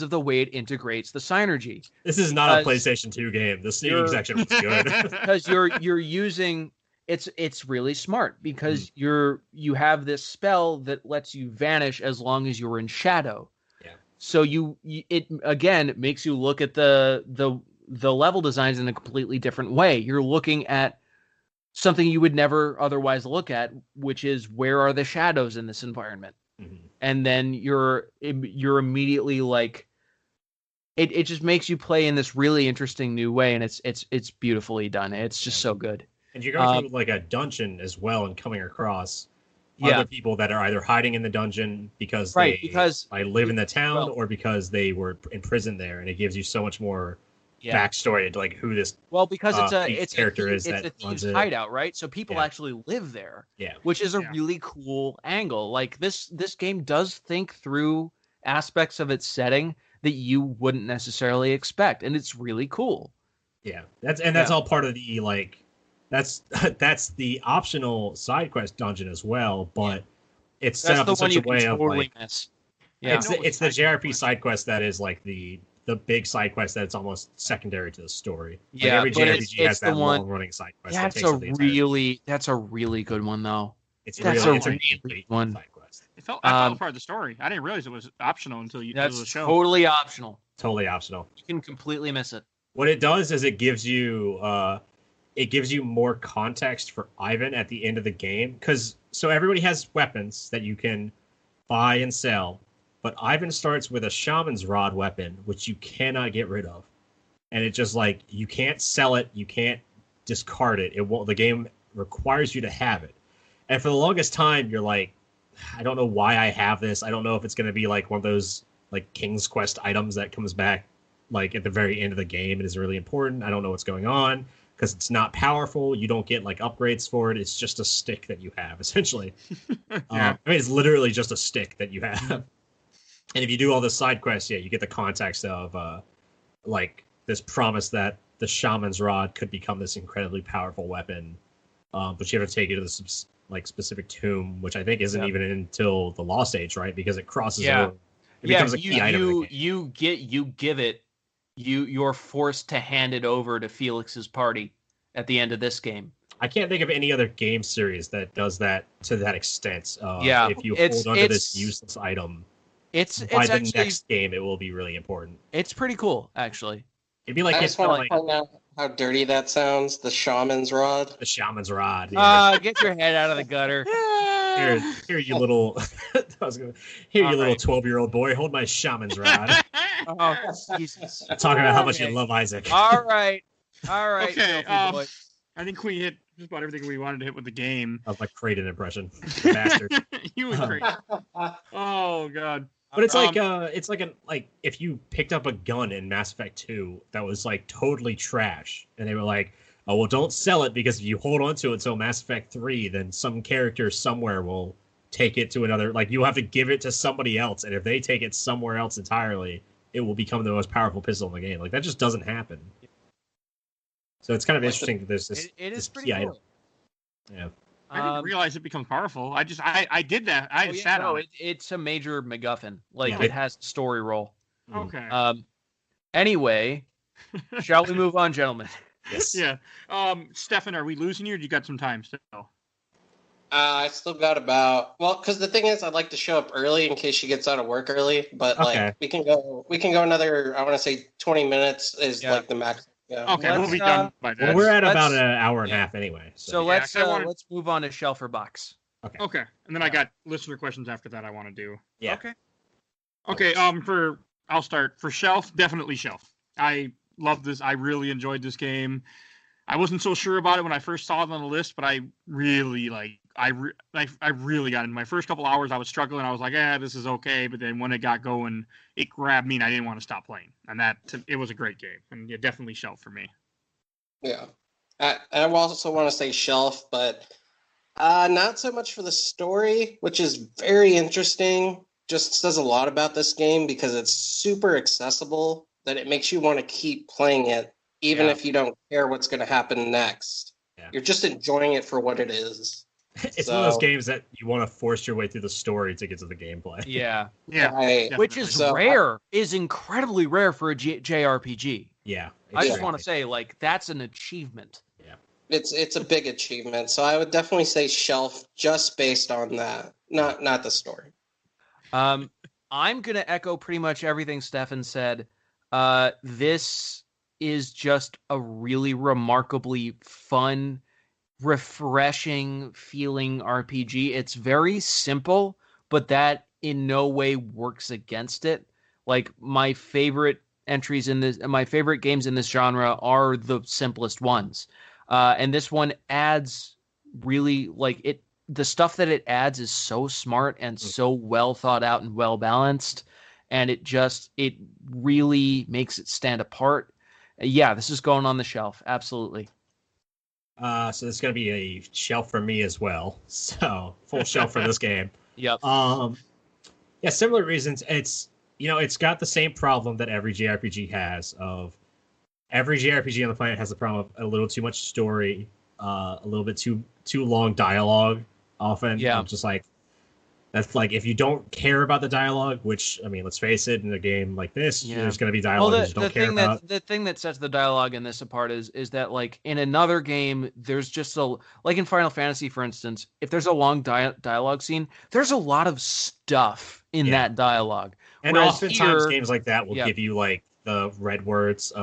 of the way it integrates the synergy. This is not a because PlayStation 2 game. The sneaking you're- section was good. Because you're using it's really smart because you have this spell that lets you vanish as long as you're in shadow. Yeah. So it again makes you look at the level designs in a completely different way. You're looking at something you would never otherwise look at, which is where are the shadows in this environment? Mhm. And then you're immediately like it just makes you play in this really interesting new way, and it's beautifully done. It's just so good. And you're going through like a dungeon as well, and coming across Yeah. other people that are either hiding in the dungeon because Right, they because live in the town, well- or because they were imprisoned there, and it gives you so much more yeah. backstory into like who this. Well, because thief it's character a, is it's that a runs thieves' it. hideout, right? So people Yeah. actually live there, Yeah. which is a Yeah. really cool angle. Like this game does think through aspects of its setting that you wouldn't necessarily expect, and it's really cool. Yeah, that's all part of the like. That's the optional side quest dungeon as well, but it's set That's up the in one such you a can way of totally like miss. Yeah, it's No, the, it's the it's side JRP quest. side quest that is like the big side quest that's almost secondary to the story. Like Yeah, every but it's JRPG has the that one- long running side quest. that that's takes up the entire- that's a really good one though. it's that's really a it's a really great good one. side quest. I thought it was Um, part of the story. I didn't realize it was optional until That's the show. totally optional. Totally optional. You can completely miss it. What it does is it gives you more context for Ivan at the end of the game, because so everybody has weapons that you can buy and sell, but Ivan starts with a shaman's rod weapon which you cannot get rid of, and it just like you can't sell it, you can't discard it. It won't. The game requires you to have it, and for the longest time you're like, I don't know why I have this. I don't know if it's going to be like one of those like King's Quest items that comes back like at the very end of the game and is really important. I don't know what's going on. because it's not powerful. You don't get like upgrades for it. It's just a stick that you have, essentially. Yeah. I mean, it's literally just a stick that you have. And if you do all the side quests, you get the context of like this promise that the shaman's rod could become this incredibly powerful weapon. But you have to take it to the specific tomb, which I think isn't even until the Lost Age, right? Because it crosses over. It becomes a key item in the game. You're forced to hand it over to Felix's party at the end of this game. I can't think of any other game series that does that to that extent. If you hold onto this useless item, by the next game, it will be really important. It's pretty cool, actually. It'd be like I just want to point out how dirty that sounds. The shaman's rod. The shaman's rod. Get your head out of the gutter. Here, you little. You little 12-year-old boy. Hold my shaman's rod. Oh, Jesus! Talking about how much you love Isaac. All right. Okay. I think we hit just about everything we wanted to hit with the game. Of my Kraden impression, bastard. You and Kraden. Oh God. But it's like if you picked up a gun in Mass Effect 2 that was like totally trash, and they were like, "Oh well, don't sell it because if you hold on to it until Mass Effect 3, then some character somewhere will take it to another. Like you'll have to give it to somebody else, and if they take it somewhere else entirely, it will become the most powerful pistol in the game. Like that just doesn't happen. So it's kind of interesting that there's this. It is this pretty key cool. Item. Yeah. I didn't realize it becomes powerful. I did that. I sat on it. It's a major MacGuffin. Like Yeah. it has story role. Okay. Anyway, shall we move on, gentlemen? Yes. Yeah. Stefan, are we losing you? Or do you got some time still? I still got because the thing is, I'd like to show up early in case she gets out of work early. But Okay. like we can go another. I want to say 20 minutes is like the max. Yeah. Okay, we'll be done by then. Well, we're at about an hour and a half anyway. So Yeah, let's move on to Shelf or Box. Okay, and then I got listener questions after that I want to do. Yeah. Okay. Okay. I'll start for Shelf. Definitely Shelf. I love this. I really enjoyed this game. I wasn't so sure about it when I first saw it on the list, but I really I really got in my first couple hours. I was struggling. I was like, this is okay. But then when it got going, it grabbed me, and I didn't want to stop playing. And it was a great game, and yeah, definitely Shelf for me. Yeah. I also want to say Shelf, but not so much for the story, which is very interesting. Just says a lot about this game because it's super accessible that it makes you want to keep playing it, even if you don't care what's going to happen next. Yeah. You're just enjoying it for what it is. It's one of those games that you want to force your way through the story to get to the gameplay. Yeah. Yeah. Which is rare, is incredibly rare for a JRPG. Yeah. I just want to say, like, that's an achievement. Yeah. It's a big achievement. So I would definitely say Shelf just based on that, not the story. I'm going to echo pretty much everything Stefan said. This is just a really remarkably fun, refreshing feeling RPG. It's very simple, but that in no way works against it. Like my favorite games in this genre are the simplest ones. And this one adds really the stuff that it adds is so smart and so well thought out and well balanced. And it really makes it stand apart. Yeah, this is going on the shelf. Absolutely. So this is going to be a shelf for me as well. So full shelf for this game. Yep. Yeah, similar reasons. It's got the same problem that every JRPG has. Of every JRPG on the planet has the problem of a little too much story, a little bit too long dialogue. Often, yeah. Just like that's like if you don't care about the dialogue, which I mean, let's face it, in a game like this, there's going to be dialogue that you don't care about. The thing that sets the dialogue in this apart is that like in another game, there's just like in Final Fantasy, for instance, if there's a long dialogue scene, there's a lot of stuff in that dialogue. And oftentimes games like that will give you like the red words.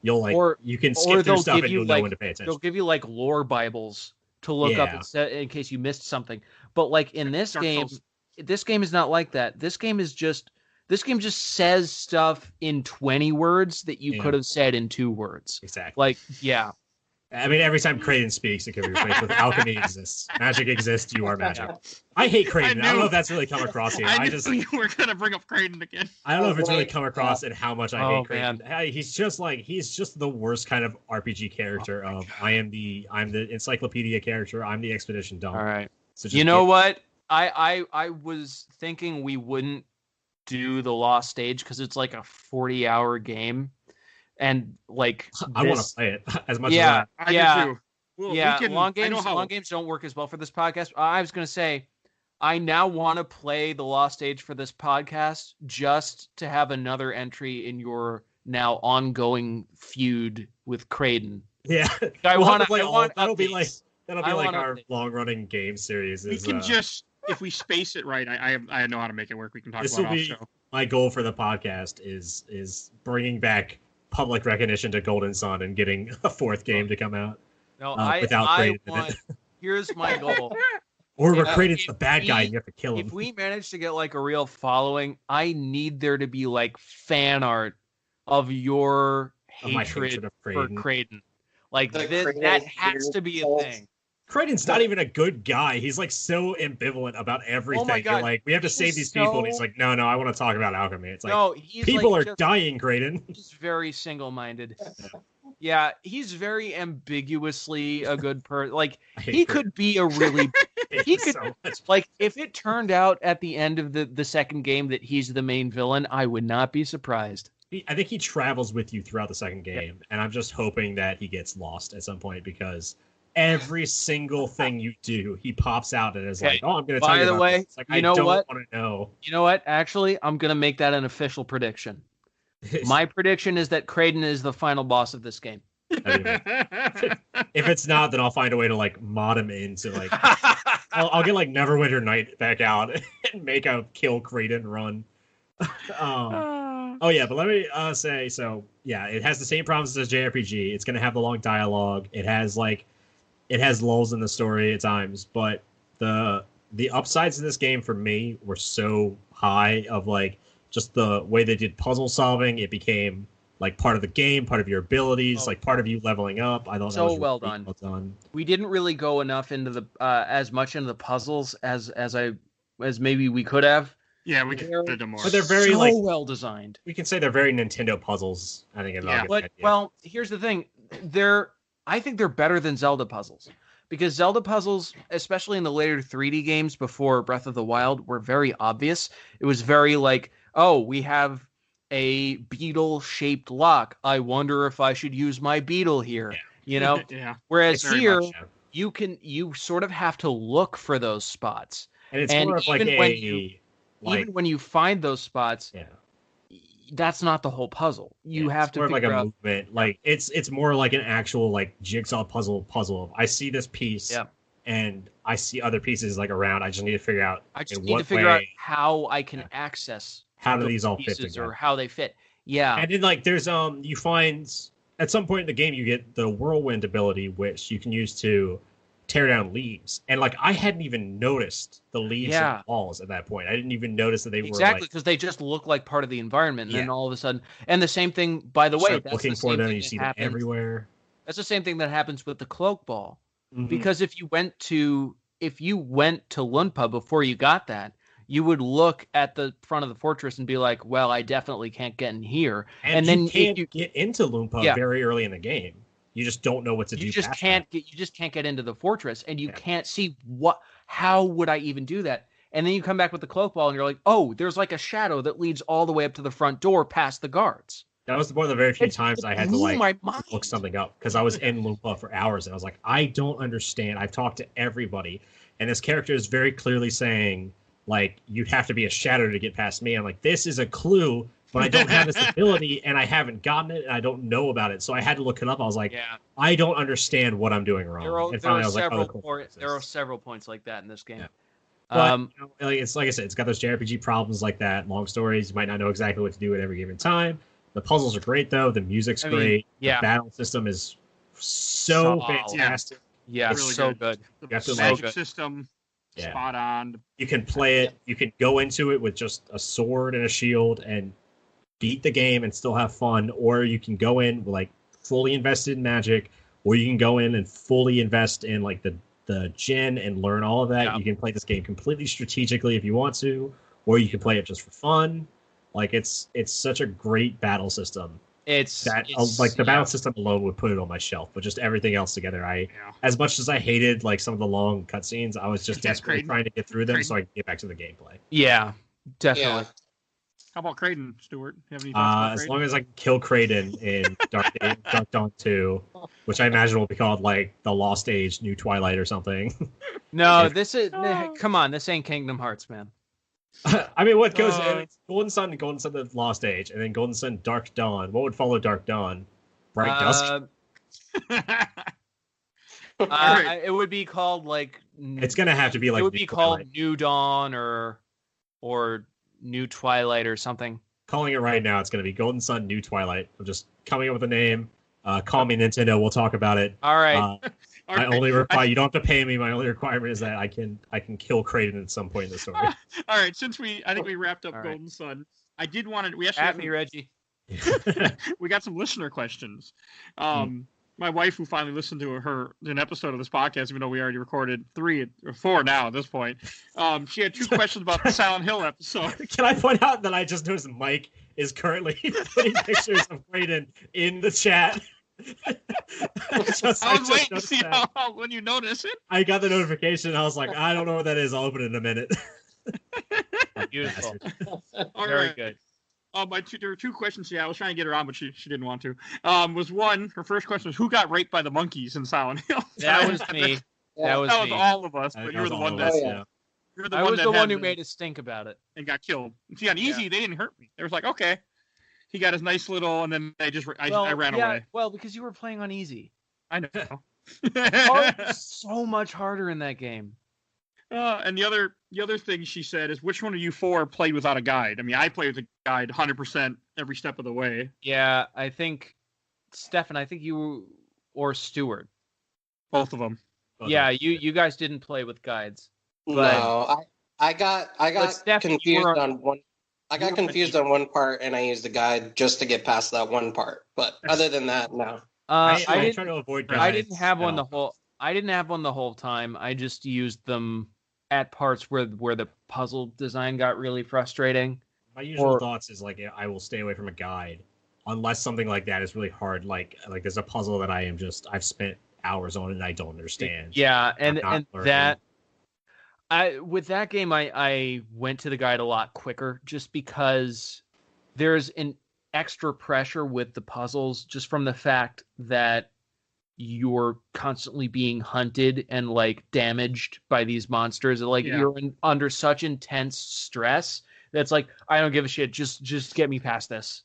You'll you can skip through stuff and you'll know when to pay attention. They'll give you like lore Bibles to look up in case you missed something. But like in this game, this game is not like that. This game just says stuff in 20 words that you could have said in 2 words. Exactly. Like, yeah. I mean, every time Kraden speaks, it can be replaced with alchemy exists. Magic exists, you are magic. I hate Kraden. I don't know if that's really come across here. I knew you were going to bring up Kraden again. I don't know if it's really come across in how much I hate Kraden. He's just the worst kind of RPG character of I'm the encyclopedia character, I'm the expedition dump. All right. So you know what? I was thinking we wouldn't do the Lost Stage because it's like a 40-hour game. And like I want to play it as much as I do too. Well, long games don't work as well for this podcast. I was going to say I now want to play the Lost Stage for this podcast just to have another entry in your now ongoing feud with Kraden. Yeah. That'll be like our long-running game series. We can just, if we space it right, I know how to make it work. We can talk about it off show. My goal for the podcast is bringing back public recognition to Golden Sun and getting a fourth game to come out. No, without Kraden in it. Here's my goal. Or where Kraden's the bad guy and you have to kill him. If we manage to get like a real following, I need there to be like fan art of your hatred for Kraden. Like that has to be a thing. Kraden's not even a good guy. He's like so ambivalent about everything. Oh my God. You're like, we have to save these people, and he's like, no, I want to talk about alchemy. It's like, people are dying, Kraden. He's very single-minded. Yeah, he's very ambiguously a good person. Like he could be a really, he could like if it turned out at the end of the second game that he's the main villain, I would not be surprised. I think he travels with you throughout the second game, and I'm just hoping that he gets lost at some point because every single thing you do, he pops out and is like, "Oh, I'm going to tell you." By the way, it's like, I don't want to know. You know what? Actually, I'm going to make that an official prediction. My prediction is that Kraden is the final boss of this game. If it's not, then I'll find a way to like mod him into like I'll get like Neverwinter Night back out and make a kill Kraden run. Oh yeah, but let me say so. Yeah, it has the same problems as JRPG. It's going to have the long dialogue. It has lulls in the story at times, but the upsides of this game for me were so high of like just the way they did puzzle solving. It became like part of the game, part of your abilities, like part of you leveling up. I thought so that was well done. We didn't really go enough into the as much into the puzzles as maybe we could have. Yeah, we could have done more. But they're very well designed. We can say they're very Nintendo puzzles. I think. Well, here's the thing. I think they're better than Zelda puzzles. Because Zelda puzzles, especially in the later 3D games before Breath of the Wild, were very obvious. It was very like, oh, we have a beetle-shaped lock. I wonder if I should use my beetle here. Yeah. You know? Yeah. Whereas here, you sort of have to look for those spots. And it's more of like even when you find those spots, that's not the whole puzzle. You have to figure like a out movement. Like it's more like an actual like jigsaw puzzle. I see this piece, and I see other pieces like around. I just need to figure out. I just need to figure out how I can access. How do these all fit together? Or how they fit? Yeah. And then like there's you find at some point in the game you get the whirlwind ability, which you can use to tear down leaves, and like I hadn't even noticed the leaves and the walls at that point. I didn't even notice that they were because they just look like part of the environment, and then all of a sudden, and the same thing. By the way, that's looking for them, you see them everywhere. That's the same thing that happens with the cloak ball, because if you went to Lunpa before you got that, you would look at the front of the fortress and be like, "Well, I definitely can't get in here," and then you get into Lunpa very early in the game. You just don't know what to do. You just can't get into the fortress, and you can't see how would I even do that? And then you come back with the cloak ball, and you're like, oh, there's like a shadow that leads all the way up to the front door past the guards. That was one of the very few times I had to like look something up because I was in Lumpa for hours, and I was like, I don't understand. I've talked to everybody, and this character is very clearly saying like you'd have to be a shadow to get past me. I'm like, this is a clue. But I don't have this ability, and I haven't gotten it, and I don't know about it. So I had to look it up. I was like, I don't understand what I'm doing wrong. There are several points like that in this game. Yeah. But it's like I said, it's got those JRPG problems like that. Long stories, you might not know exactly what to do at every given time. The puzzles are great, though. The music's great. The battle system is so fantastic. Yeah, really so good. The magic system, spot on. You can play it. You can go into it with just a sword and a shield and beat the game and still have fun, or you can go in like fully invested in magic or you can go in and fully invest in like the gin and learn all of that. Yeah. You can play this game completely strategically if you want to, or you can play it just for fun. Like it's such a great battle system. It's Like the battle system alone would put it on my shelf, but just everything else together, as much as I hated like some of the long cutscenes, I was just desperately trying to get through them so I could get back to the gameplay. Yeah, definitely. Yeah. How about Kraden, Stuart? You have any thoughts about As Kraden? long as I can kill Kraden in Dark Dawn 2, which I imagine will be called like the Lost Age, New Twilight or something. No, this is come on, this ain't Kingdom Hearts, man. I mean, what goes? It's Golden Sun, the Lost Age, and then Golden Sun, Dark Dawn. What would follow Dark Dawn? Bright Dusk. It would be called like. It's gonna have to be like. It would be New called Twilight. New Dawn or New Twilight or something. Calling it right now, it's gonna be Golden Sun, New Twilight. I'm just coming up with a name. Call me Nintendo. We'll talk about it. All right. My only requirement, you don't have to pay me. My only requirement is that I can kill Kraden at some point in the story. All right, since I think we wrapped up All right. Golden Sun, I did want to. We actually At me, Reggie. we got some listener questions. My wife, who finally listened to an episode of this podcast, even though we already recorded 3 or 4 now at this point, she had 2 questions about the Silent Hill episode. Can I point out that I just noticed Mike is currently putting pictures of Kraden in the chat? I was waiting to see how when you notice it. I got the notification. And I was like, I don't know what that is. I'll open it in a minute. Beautiful. All Very right. good. There were 2 questions. Yeah, I was trying to get her on, but she didn't want to. Was one, her first question was, who got raped by the monkeys in Silent Hill? That was me. That was That was me. all of us, but you were the one that. You're the I one was that the one had who made us think about it. and got killed. See, on easy, they didn't hurt me. They was like, okay, he got his nice little, and then I ran away. Well, because you were playing on easy. I know. Hard is so much harder in that game. And the other thing she said is, which one of you 4 played without a guide? I mean, I played with a guide 100% every step of the way. Yeah, I think Stefan. I think you or Stuart. Both of them. Yeah, you guys didn't play with guides. No, I got Steph, confused on one. I got confused on one part, and I used the guide just to get past that one part. But other than that, no. I I didn't. try to avoid. I didn't have guides one at the all. whole. I didn't have one the whole time. I just used them at parts where the puzzle design got really frustrating. My usual thoughts is like I will stay away from a guide unless something like that is really hard. Like there's a puzzle that I've spent hours on and I don't understand. Yeah, and not learning. that with that game I went to the guide a lot quicker just because there's an extra pressure with the puzzles just from the fact that you're constantly being hunted and like damaged by these monsters. Like you're under such intense stress that's like, I don't give a shit. Just get me past this.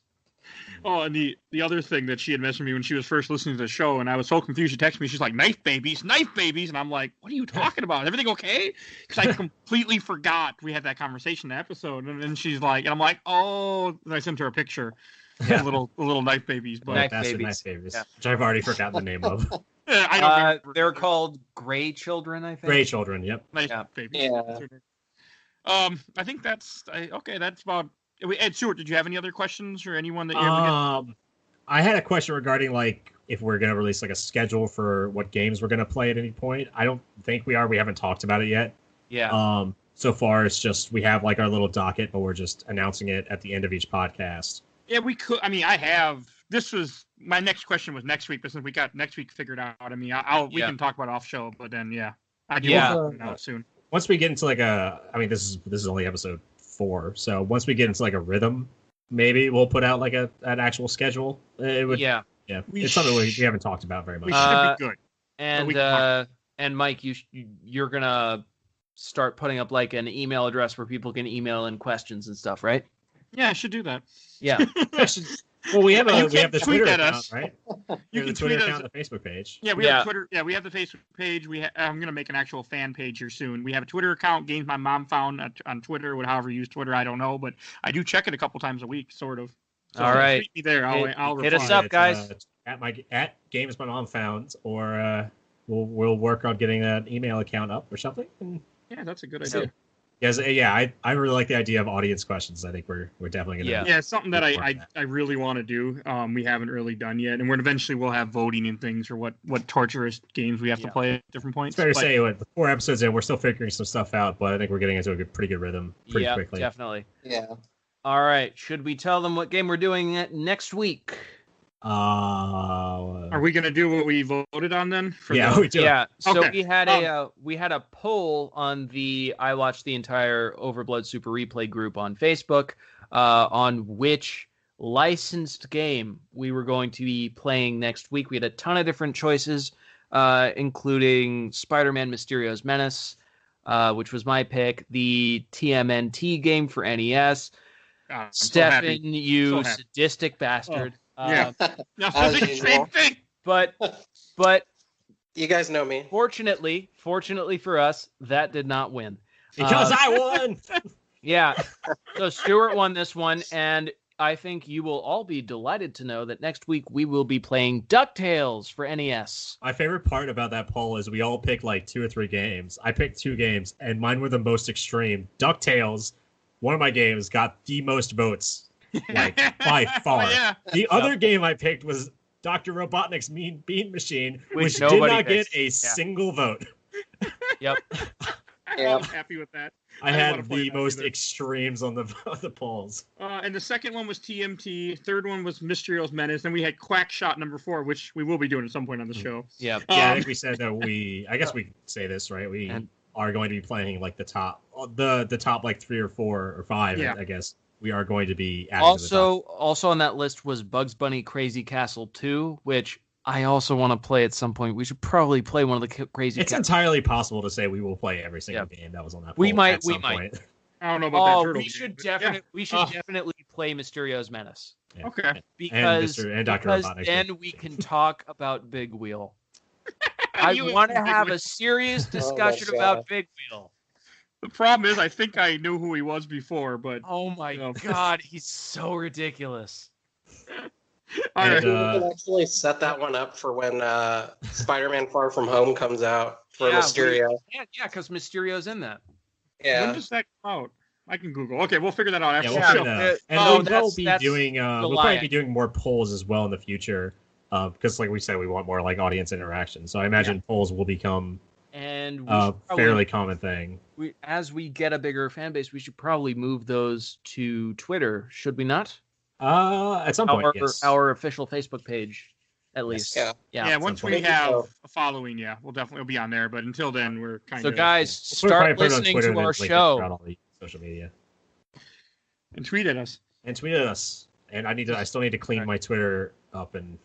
Oh, and the other thing that she had mentioned to me when she was first listening to the show, and I was so confused, she texted me, she's like, knife babies, and I'm like, what are you talking about? Everything okay? Because I completely forgot we had that conversation in the episode, and then she's like, and I'm like, oh, and I sent her a picture. Yeah. Little knife babies, but Knife Knife babies. babies, Yeah. which I've already forgotten the name of. I don't remember. They're called Gray Children, I think. Gray Children. Yep. Knife Yeah. babies. Yeah. I think that's about. Ed Stewart, did you have any other questions or anyone that you I had a question regarding like if we're gonna release like a schedule for what games we're gonna play at any point. I don't think we are. We haven't talked about it yet. Yeah. So far it's just we have like our little docket, but we're just announcing it at the end of each podcast. Yeah, we could. I mean, I have. This was my next question was next week, but since we got next week figured out, I mean, we can talk about off show, but then I do want to out soon. Once we get into like this is only episode 4, so once we get into like a rhythm, maybe we'll put out like an actual schedule. It would, yeah. It's something we haven't talked about very much. We should be good. And Mike, you're gonna start putting up like an email address where people can email in questions and stuff, right? Yeah, I should do that. Yeah. Well, we have You the can Twitter tweet at account, us. right? You the can Twitter tweet account, us. and the Facebook page. Yeah, we have Twitter. Yeah, we have the Facebook page. I'm gonna make an actual fan page here soon. We have a Twitter account. Games my mom found on Twitter. However you use Twitter, I don't know, but I do check it a couple times a week, sort of. So All right. Tweet me there. I'll Hit reply. us up, guys. At Games My Mom Found, or we'll work on getting that email account up or something. And Yeah, that's a good idea. Yes, yeah, I really like the idea of audience questions. I think we're definitely gonna. Yeah, it's something that I really want to do. We haven't really done yet, and we'll have voting and things for what torturous games we have to play at different points. It's fair to say, with 4 episodes in, we're still figuring some stuff out, but I think we're getting into a pretty good rhythm pretty quickly. Definitely. Yeah. All right. Should we tell them what game we're doing next week? Are we gonna do what we voted on then? We do. Yeah. So Okay. we had a poll on the I Watched the entire Overblood Super Replay group on Facebook on which licensed game we were going to be playing next week. We had a ton of different choices, including Spider-Man: Mysterio's Menace, which was my pick, the TMNT game for NES. Stefan, you sadistic bastard. Yeah. Same thing. But you guys know me. Fortunately for us, that did not win. Because I won! Yeah. So Stuart won this one, and I think you will all be delighted to know that next week we will be playing DuckTales for NES. My favorite part about that poll is we all picked like 2 or 3 games. I picked 2 games, and mine were the most extreme. DuckTales, one of my games, got the most votes. Like, by far. Oh, yeah. The other game I picked was Dr. Robotnik's Mean Bean Machine, which did not get a single vote. Yep. I was happy with that. I had the most extremes on the polls. And the second one was TMT. Third one was Mysterio's Menace. And we had Quackshot number 4, which we will be doing at some point on the show. Yeah. I think we said that I guess we can say this, right? We are going to be playing like the top like 3 or 4 or 5, I guess. We are going to be adding to the top. Also on that list was Bugs Bunny Crazy Castle 2, which I also want to play at some point. We should probably play one of the Crazy It's entirely possible to say we will play every single game that was on that poll. We might. Point. I don't know about that turtle. We should definitely play Mysterio's Menace. Yeah. Okay. Because Dr. then we can talk about Big Wheel. I want to have a serious discussion about Big Wheel. The problem is, I think I knew who he was before, but... Oh my God, he's so ridiculous. All right. We can actually set that one up for when Spider-Man Far From Home comes out for Mysterio. Yeah, because Mysterio's in that. Yeah. When does that come out? I can Google. Okay, we'll figure that out after the show. We'll probably be doing more polls as well in the future, because like we said, we want more like audience interaction. So I imagine polls will become a fairly common thing. As we get a bigger fan base, we should probably move those to Twitter, should we not? At some point, yes. Our official Facebook page, at least. Yeah. Once we have a following, we'll definitely be on there. But until then, we're kind of... So guys, start listening to our show. All the social media. And tweet at us. And I still need to clean my Twitter up and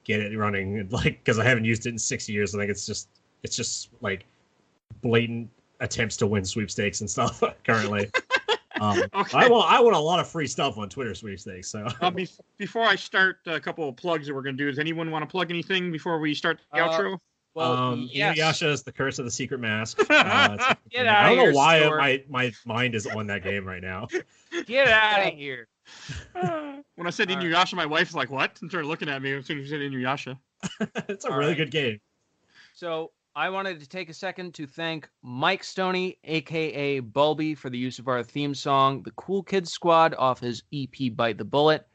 get it running, like, because I haven't used it in 6 years. I think it's just like blatant attempts to win sweepstakes and stuff currently. Okay. I want a lot of free stuff on Twitter sweepstakes. So before I start a couple of plugs that we're going to do, does anyone want to plug anything before we start the outro? Well, yes. Inuyasha is the Curse of the Secret Mask. Get out of here, I don't know why Stuart. my mind is on that game right now. Get out of here. When I said Inuyasha, my wife's like, what? And started looking at me as soon as you said Inuyasha. It's a really good game. So I wanted to take a second to thank Mike Stoney, a.k.a. Bulby, for the use of our theme song, The Cool Kids Squad, off his EP, Bite the Bullet.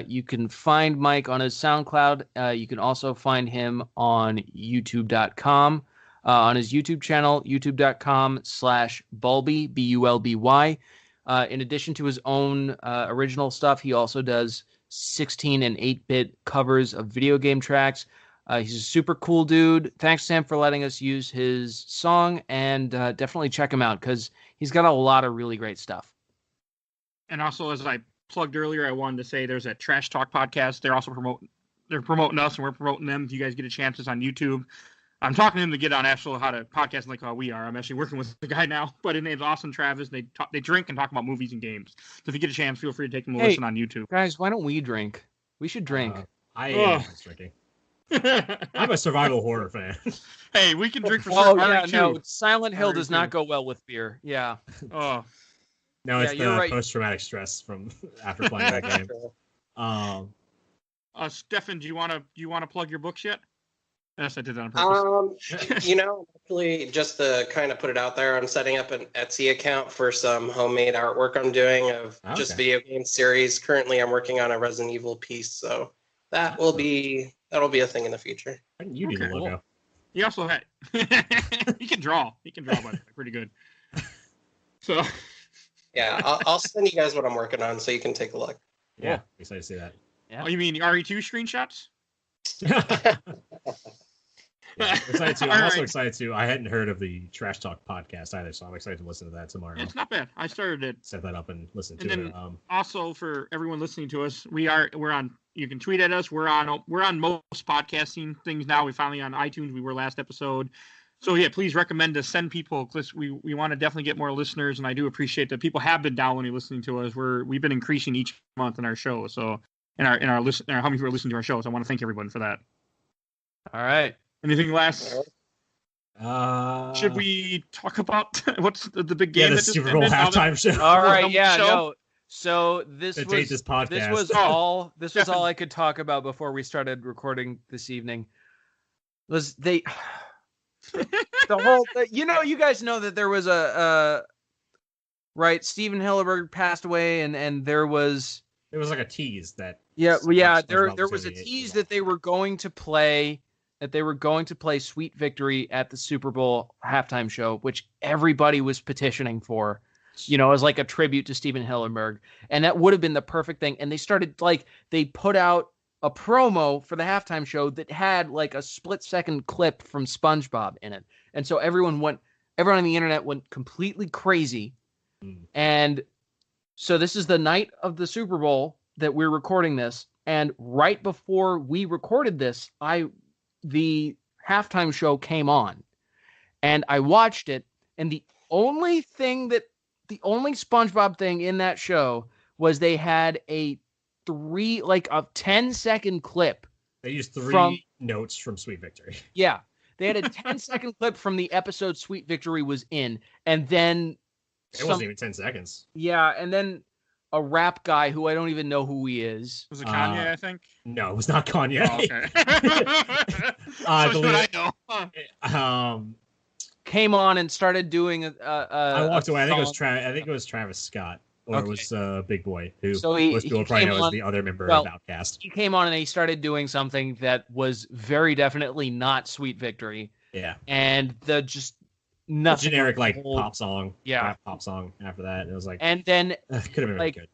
You can find Mike on his SoundCloud. You can also find him on YouTube.com, on his YouTube channel, youtube.com/Bulby, B-U-L-B-Y. In addition to his own original stuff, he also does 16 and 8-bit covers of video game tracks. He's a super cool dude. Thanks, Sam, for letting us use his song, and definitely check him out because he's got a lot of really great stuff. And also, as I plugged earlier, I wanted to say there's that Trash Talk podcast. They're also promoting us, and we're promoting them. If you guys get a chance, it's on YouTube. I'm talking to him to get on actual how to podcast like how we are. I'm actually working with the guy now, but his name's Austin Travis. They drink and talk about movies and games. So if you get a chance, feel free to take them a listen on YouTube. Guys, why don't we drink? We should drink. I am drinking. I'm a survival horror fan. Hey, we can drink for certain. No, Silent Hill does not go well with beer. Yeah. Oh. No, it's the post-traumatic stress from after playing that game. Stefan, do you want to plug your books yet? Yes, I did that on purpose. Actually, just to kind of put it out there, I'm setting up an Etsy account for some homemade artwork I'm doing of just video game series. Currently, I'm working on a Resident Evil piece, so that'll be a thing in the future. You do the logo. Cool. He also had he can draw. He can draw, but pretty good. So yeah, I'll send you guys what I'm working on so you can take a look. Yeah, excited to see that. Yeah. Oh, you mean RE2 screenshots? Excited to. I'm also excited to. I hadn't heard of the Trash Talk podcast either, so I'm excited to listen to that tomorrow. It's not bad. I started it. Set that up and listen and to then it. Also, for everyone listening to us, we're on. You can tweet at us. We're on most podcasting things now. We're finally on iTunes. We were last episode. So yeah, please recommend to send people, because we want to definitely get more listeners, and I do appreciate that people have been downloading, listening to us. We've been increasing each month in our show. So in our how many people are listening to our shows. I want to thank everyone for that. All right. Anything last? Should we talk about what's the big game? Yeah, the Super Bowl halftime show. All right, yeah, no. So this was all I could talk about before we started recording this evening. The whole you guys know that there was Steven Hillenburg passed away, and there was like a tease that there was a tease that they were going to play Sweet Victory at the Super Bowl halftime show, which everybody was petitioning for, as like a tribute to Steven Hillenburg. And that would have been the perfect thing. And they started they put out a promo for the halftime show that had like a split-second clip from SpongeBob in it. And so everyone on the internet went completely crazy. And so this is the night of the Super Bowl that we're recording this. And right before we recorded this, the halftime show came on, and I watched it, and the only SpongeBob thing in that show was they had a 10-second clip. They used three notes from Sweet Victory. Yeah. They had a 10-second clip from the episode Sweet Victory was in, and then it wasn't even 10 seconds. Yeah, and then a rap guy who I don't even know who he is. Was it Kanye, I think? No, it was not Kanye. Oh, okay. I believe I know. Came on and started doing I walked away. I think it was Travis Scott, or it was Big Boy, who most people probably know as the other member of Outkast. He came on and he started doing something that was very definitely not Sweet Victory. Yeah. And nothing. A generic pop song. Yeah. Pop song after that. And it was like, and then could have been really good.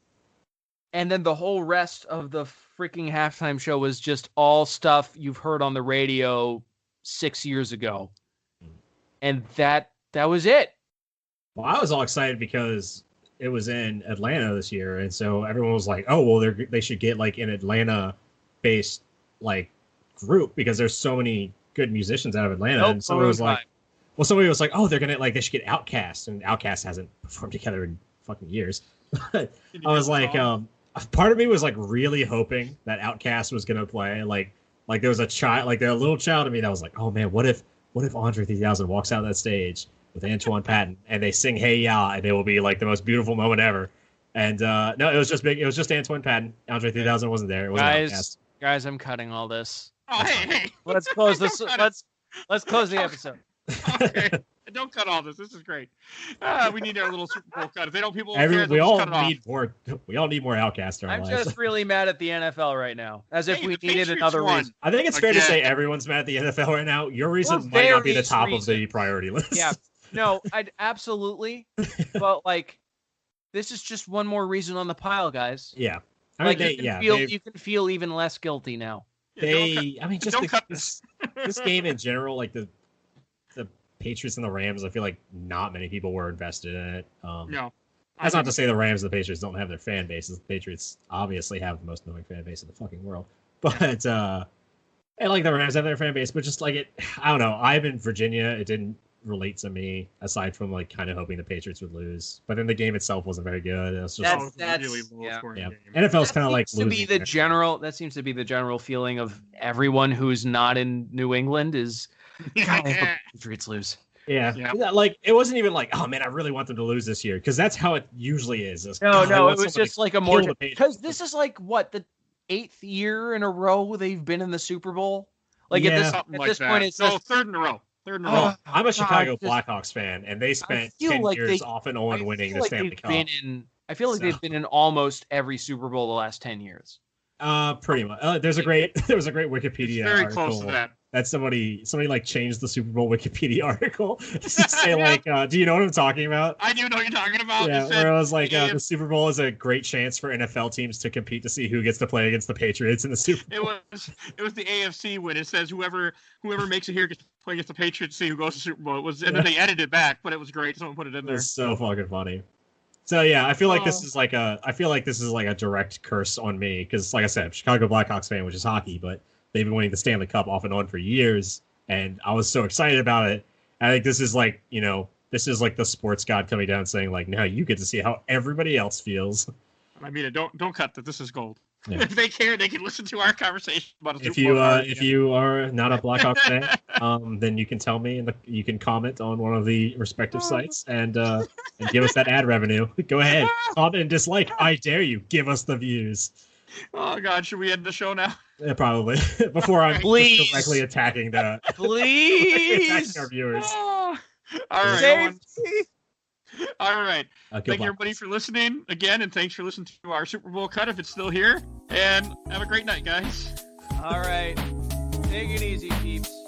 And then the whole rest of the freaking halftime show was just all stuff you've heard on the radio 6 years ago. And that was it. Well, I was all excited because it was in Atlanta this year. And so everyone was like, oh, well, they should get an Atlanta-based group because there's so many good musicians out of Atlanta. And somebody was like, oh, they're going to they should get Outkast. And Outkast hasn't performed together in fucking years. I was like, part of me was really hoping that Outkast was gonna play. There was a child, a little child in me that was like, oh man, what if Andre 3000 walks out of that stage with Antoine Patton and they sing Hey Ya, and it will be the most beautiful moment ever. And no, it was just Antoine Patton. Andre 3000 wasn't there. It wasn't Outkast. Guys, I'm cutting all this. Oh, hey. Let's close this. Let's close the episode. Okay. Don't cut all this. This is great. We need our little Super Bowl cut. If they don't, people we all need more Outkast in our lives. I'm just really mad at the NFL right now, as if we needed another reason. I think it's fair to say everyone's mad at the NFL right now. Your reason might not be the top of the priority list. Yeah, no, I'd absolutely. But this is just one more reason on the pile, guys. Yeah, you can feel even less guilty now. This game in general, the Patriots and the Rams, I feel like not many people were invested in it. No. That's not to say the Rams and the Patriots don't have their fan bases. The Patriots obviously have the most annoying fan base in the fucking world. But, and the Rams have their fan base, but just I don't know. I'm in Virginia. It didn't relate to me, aside from kind of hoping the Patriots would lose. But then the game itself wasn't very good. It was just that's really low scoring game. NFL's kind of losing. That seems to be the general feeling of everyone who's not in New England is God, I hope the Patriots lose. Yeah. It wasn't even oh man, I really want them to lose this year, because that's how it usually is. No, it was just a more, because this is the 8th year in a row they've been in the Super Bowl. Like Yeah. Something at like this that. point, it's no, just, third in a row. I'm a Chicago just- Blackhawks fan, and they spent feel 10 like years they- off and on winning the Stanley Cup. I feel like So- they've been in almost every Super Bowl the last 10 years. Pretty much. There was a great Wikipedia It's very article close to that. that somebody like changed the Super Bowl Wikipedia article to say like, do you know what I'm talking about? I do know what you're talking about. Yeah, It said, where it was like, yeah. the Super Bowl is a great chance for NFL teams to compete to see who gets to play against the Patriots in the Super Bowl. It was the AFC when it says whoever makes it here gets to play against the Patriots, see who goes to Super Bowl. It was, and then they edited it back, but it was great. Someone put it in there. It's so fucking funny. So yeah, I feel like this is like a direct curse on me because, like I said, Chicago Blackhawks fan, which is hockey, but they've been winning the Stanley Cup off and on for years, and I was so excited about it. I think this is like, this is like the sports god coming down saying like, now you get to see how everybody else feels. I mean, don't cut that. This is gold. Yeah. If they care, they can listen to our conversation about a If Super Bowl. you are not a Blackhawks fan, then you can tell me and you can comment on one of the respective sites and give us that ad revenue. Go ahead, comment and dislike. I dare you. Give us the views. Oh God, should we end the show now? Yeah, probably before I'm Please. directly attacking Please. attacking our viewers. Oh. All right. Safety. All right. Go Thank you, Blackhawks. everybody, for listening again, and thanks for listening to our Super Bowl cut if it's still here. And have a great night, guys. All right. Take it easy, peeps.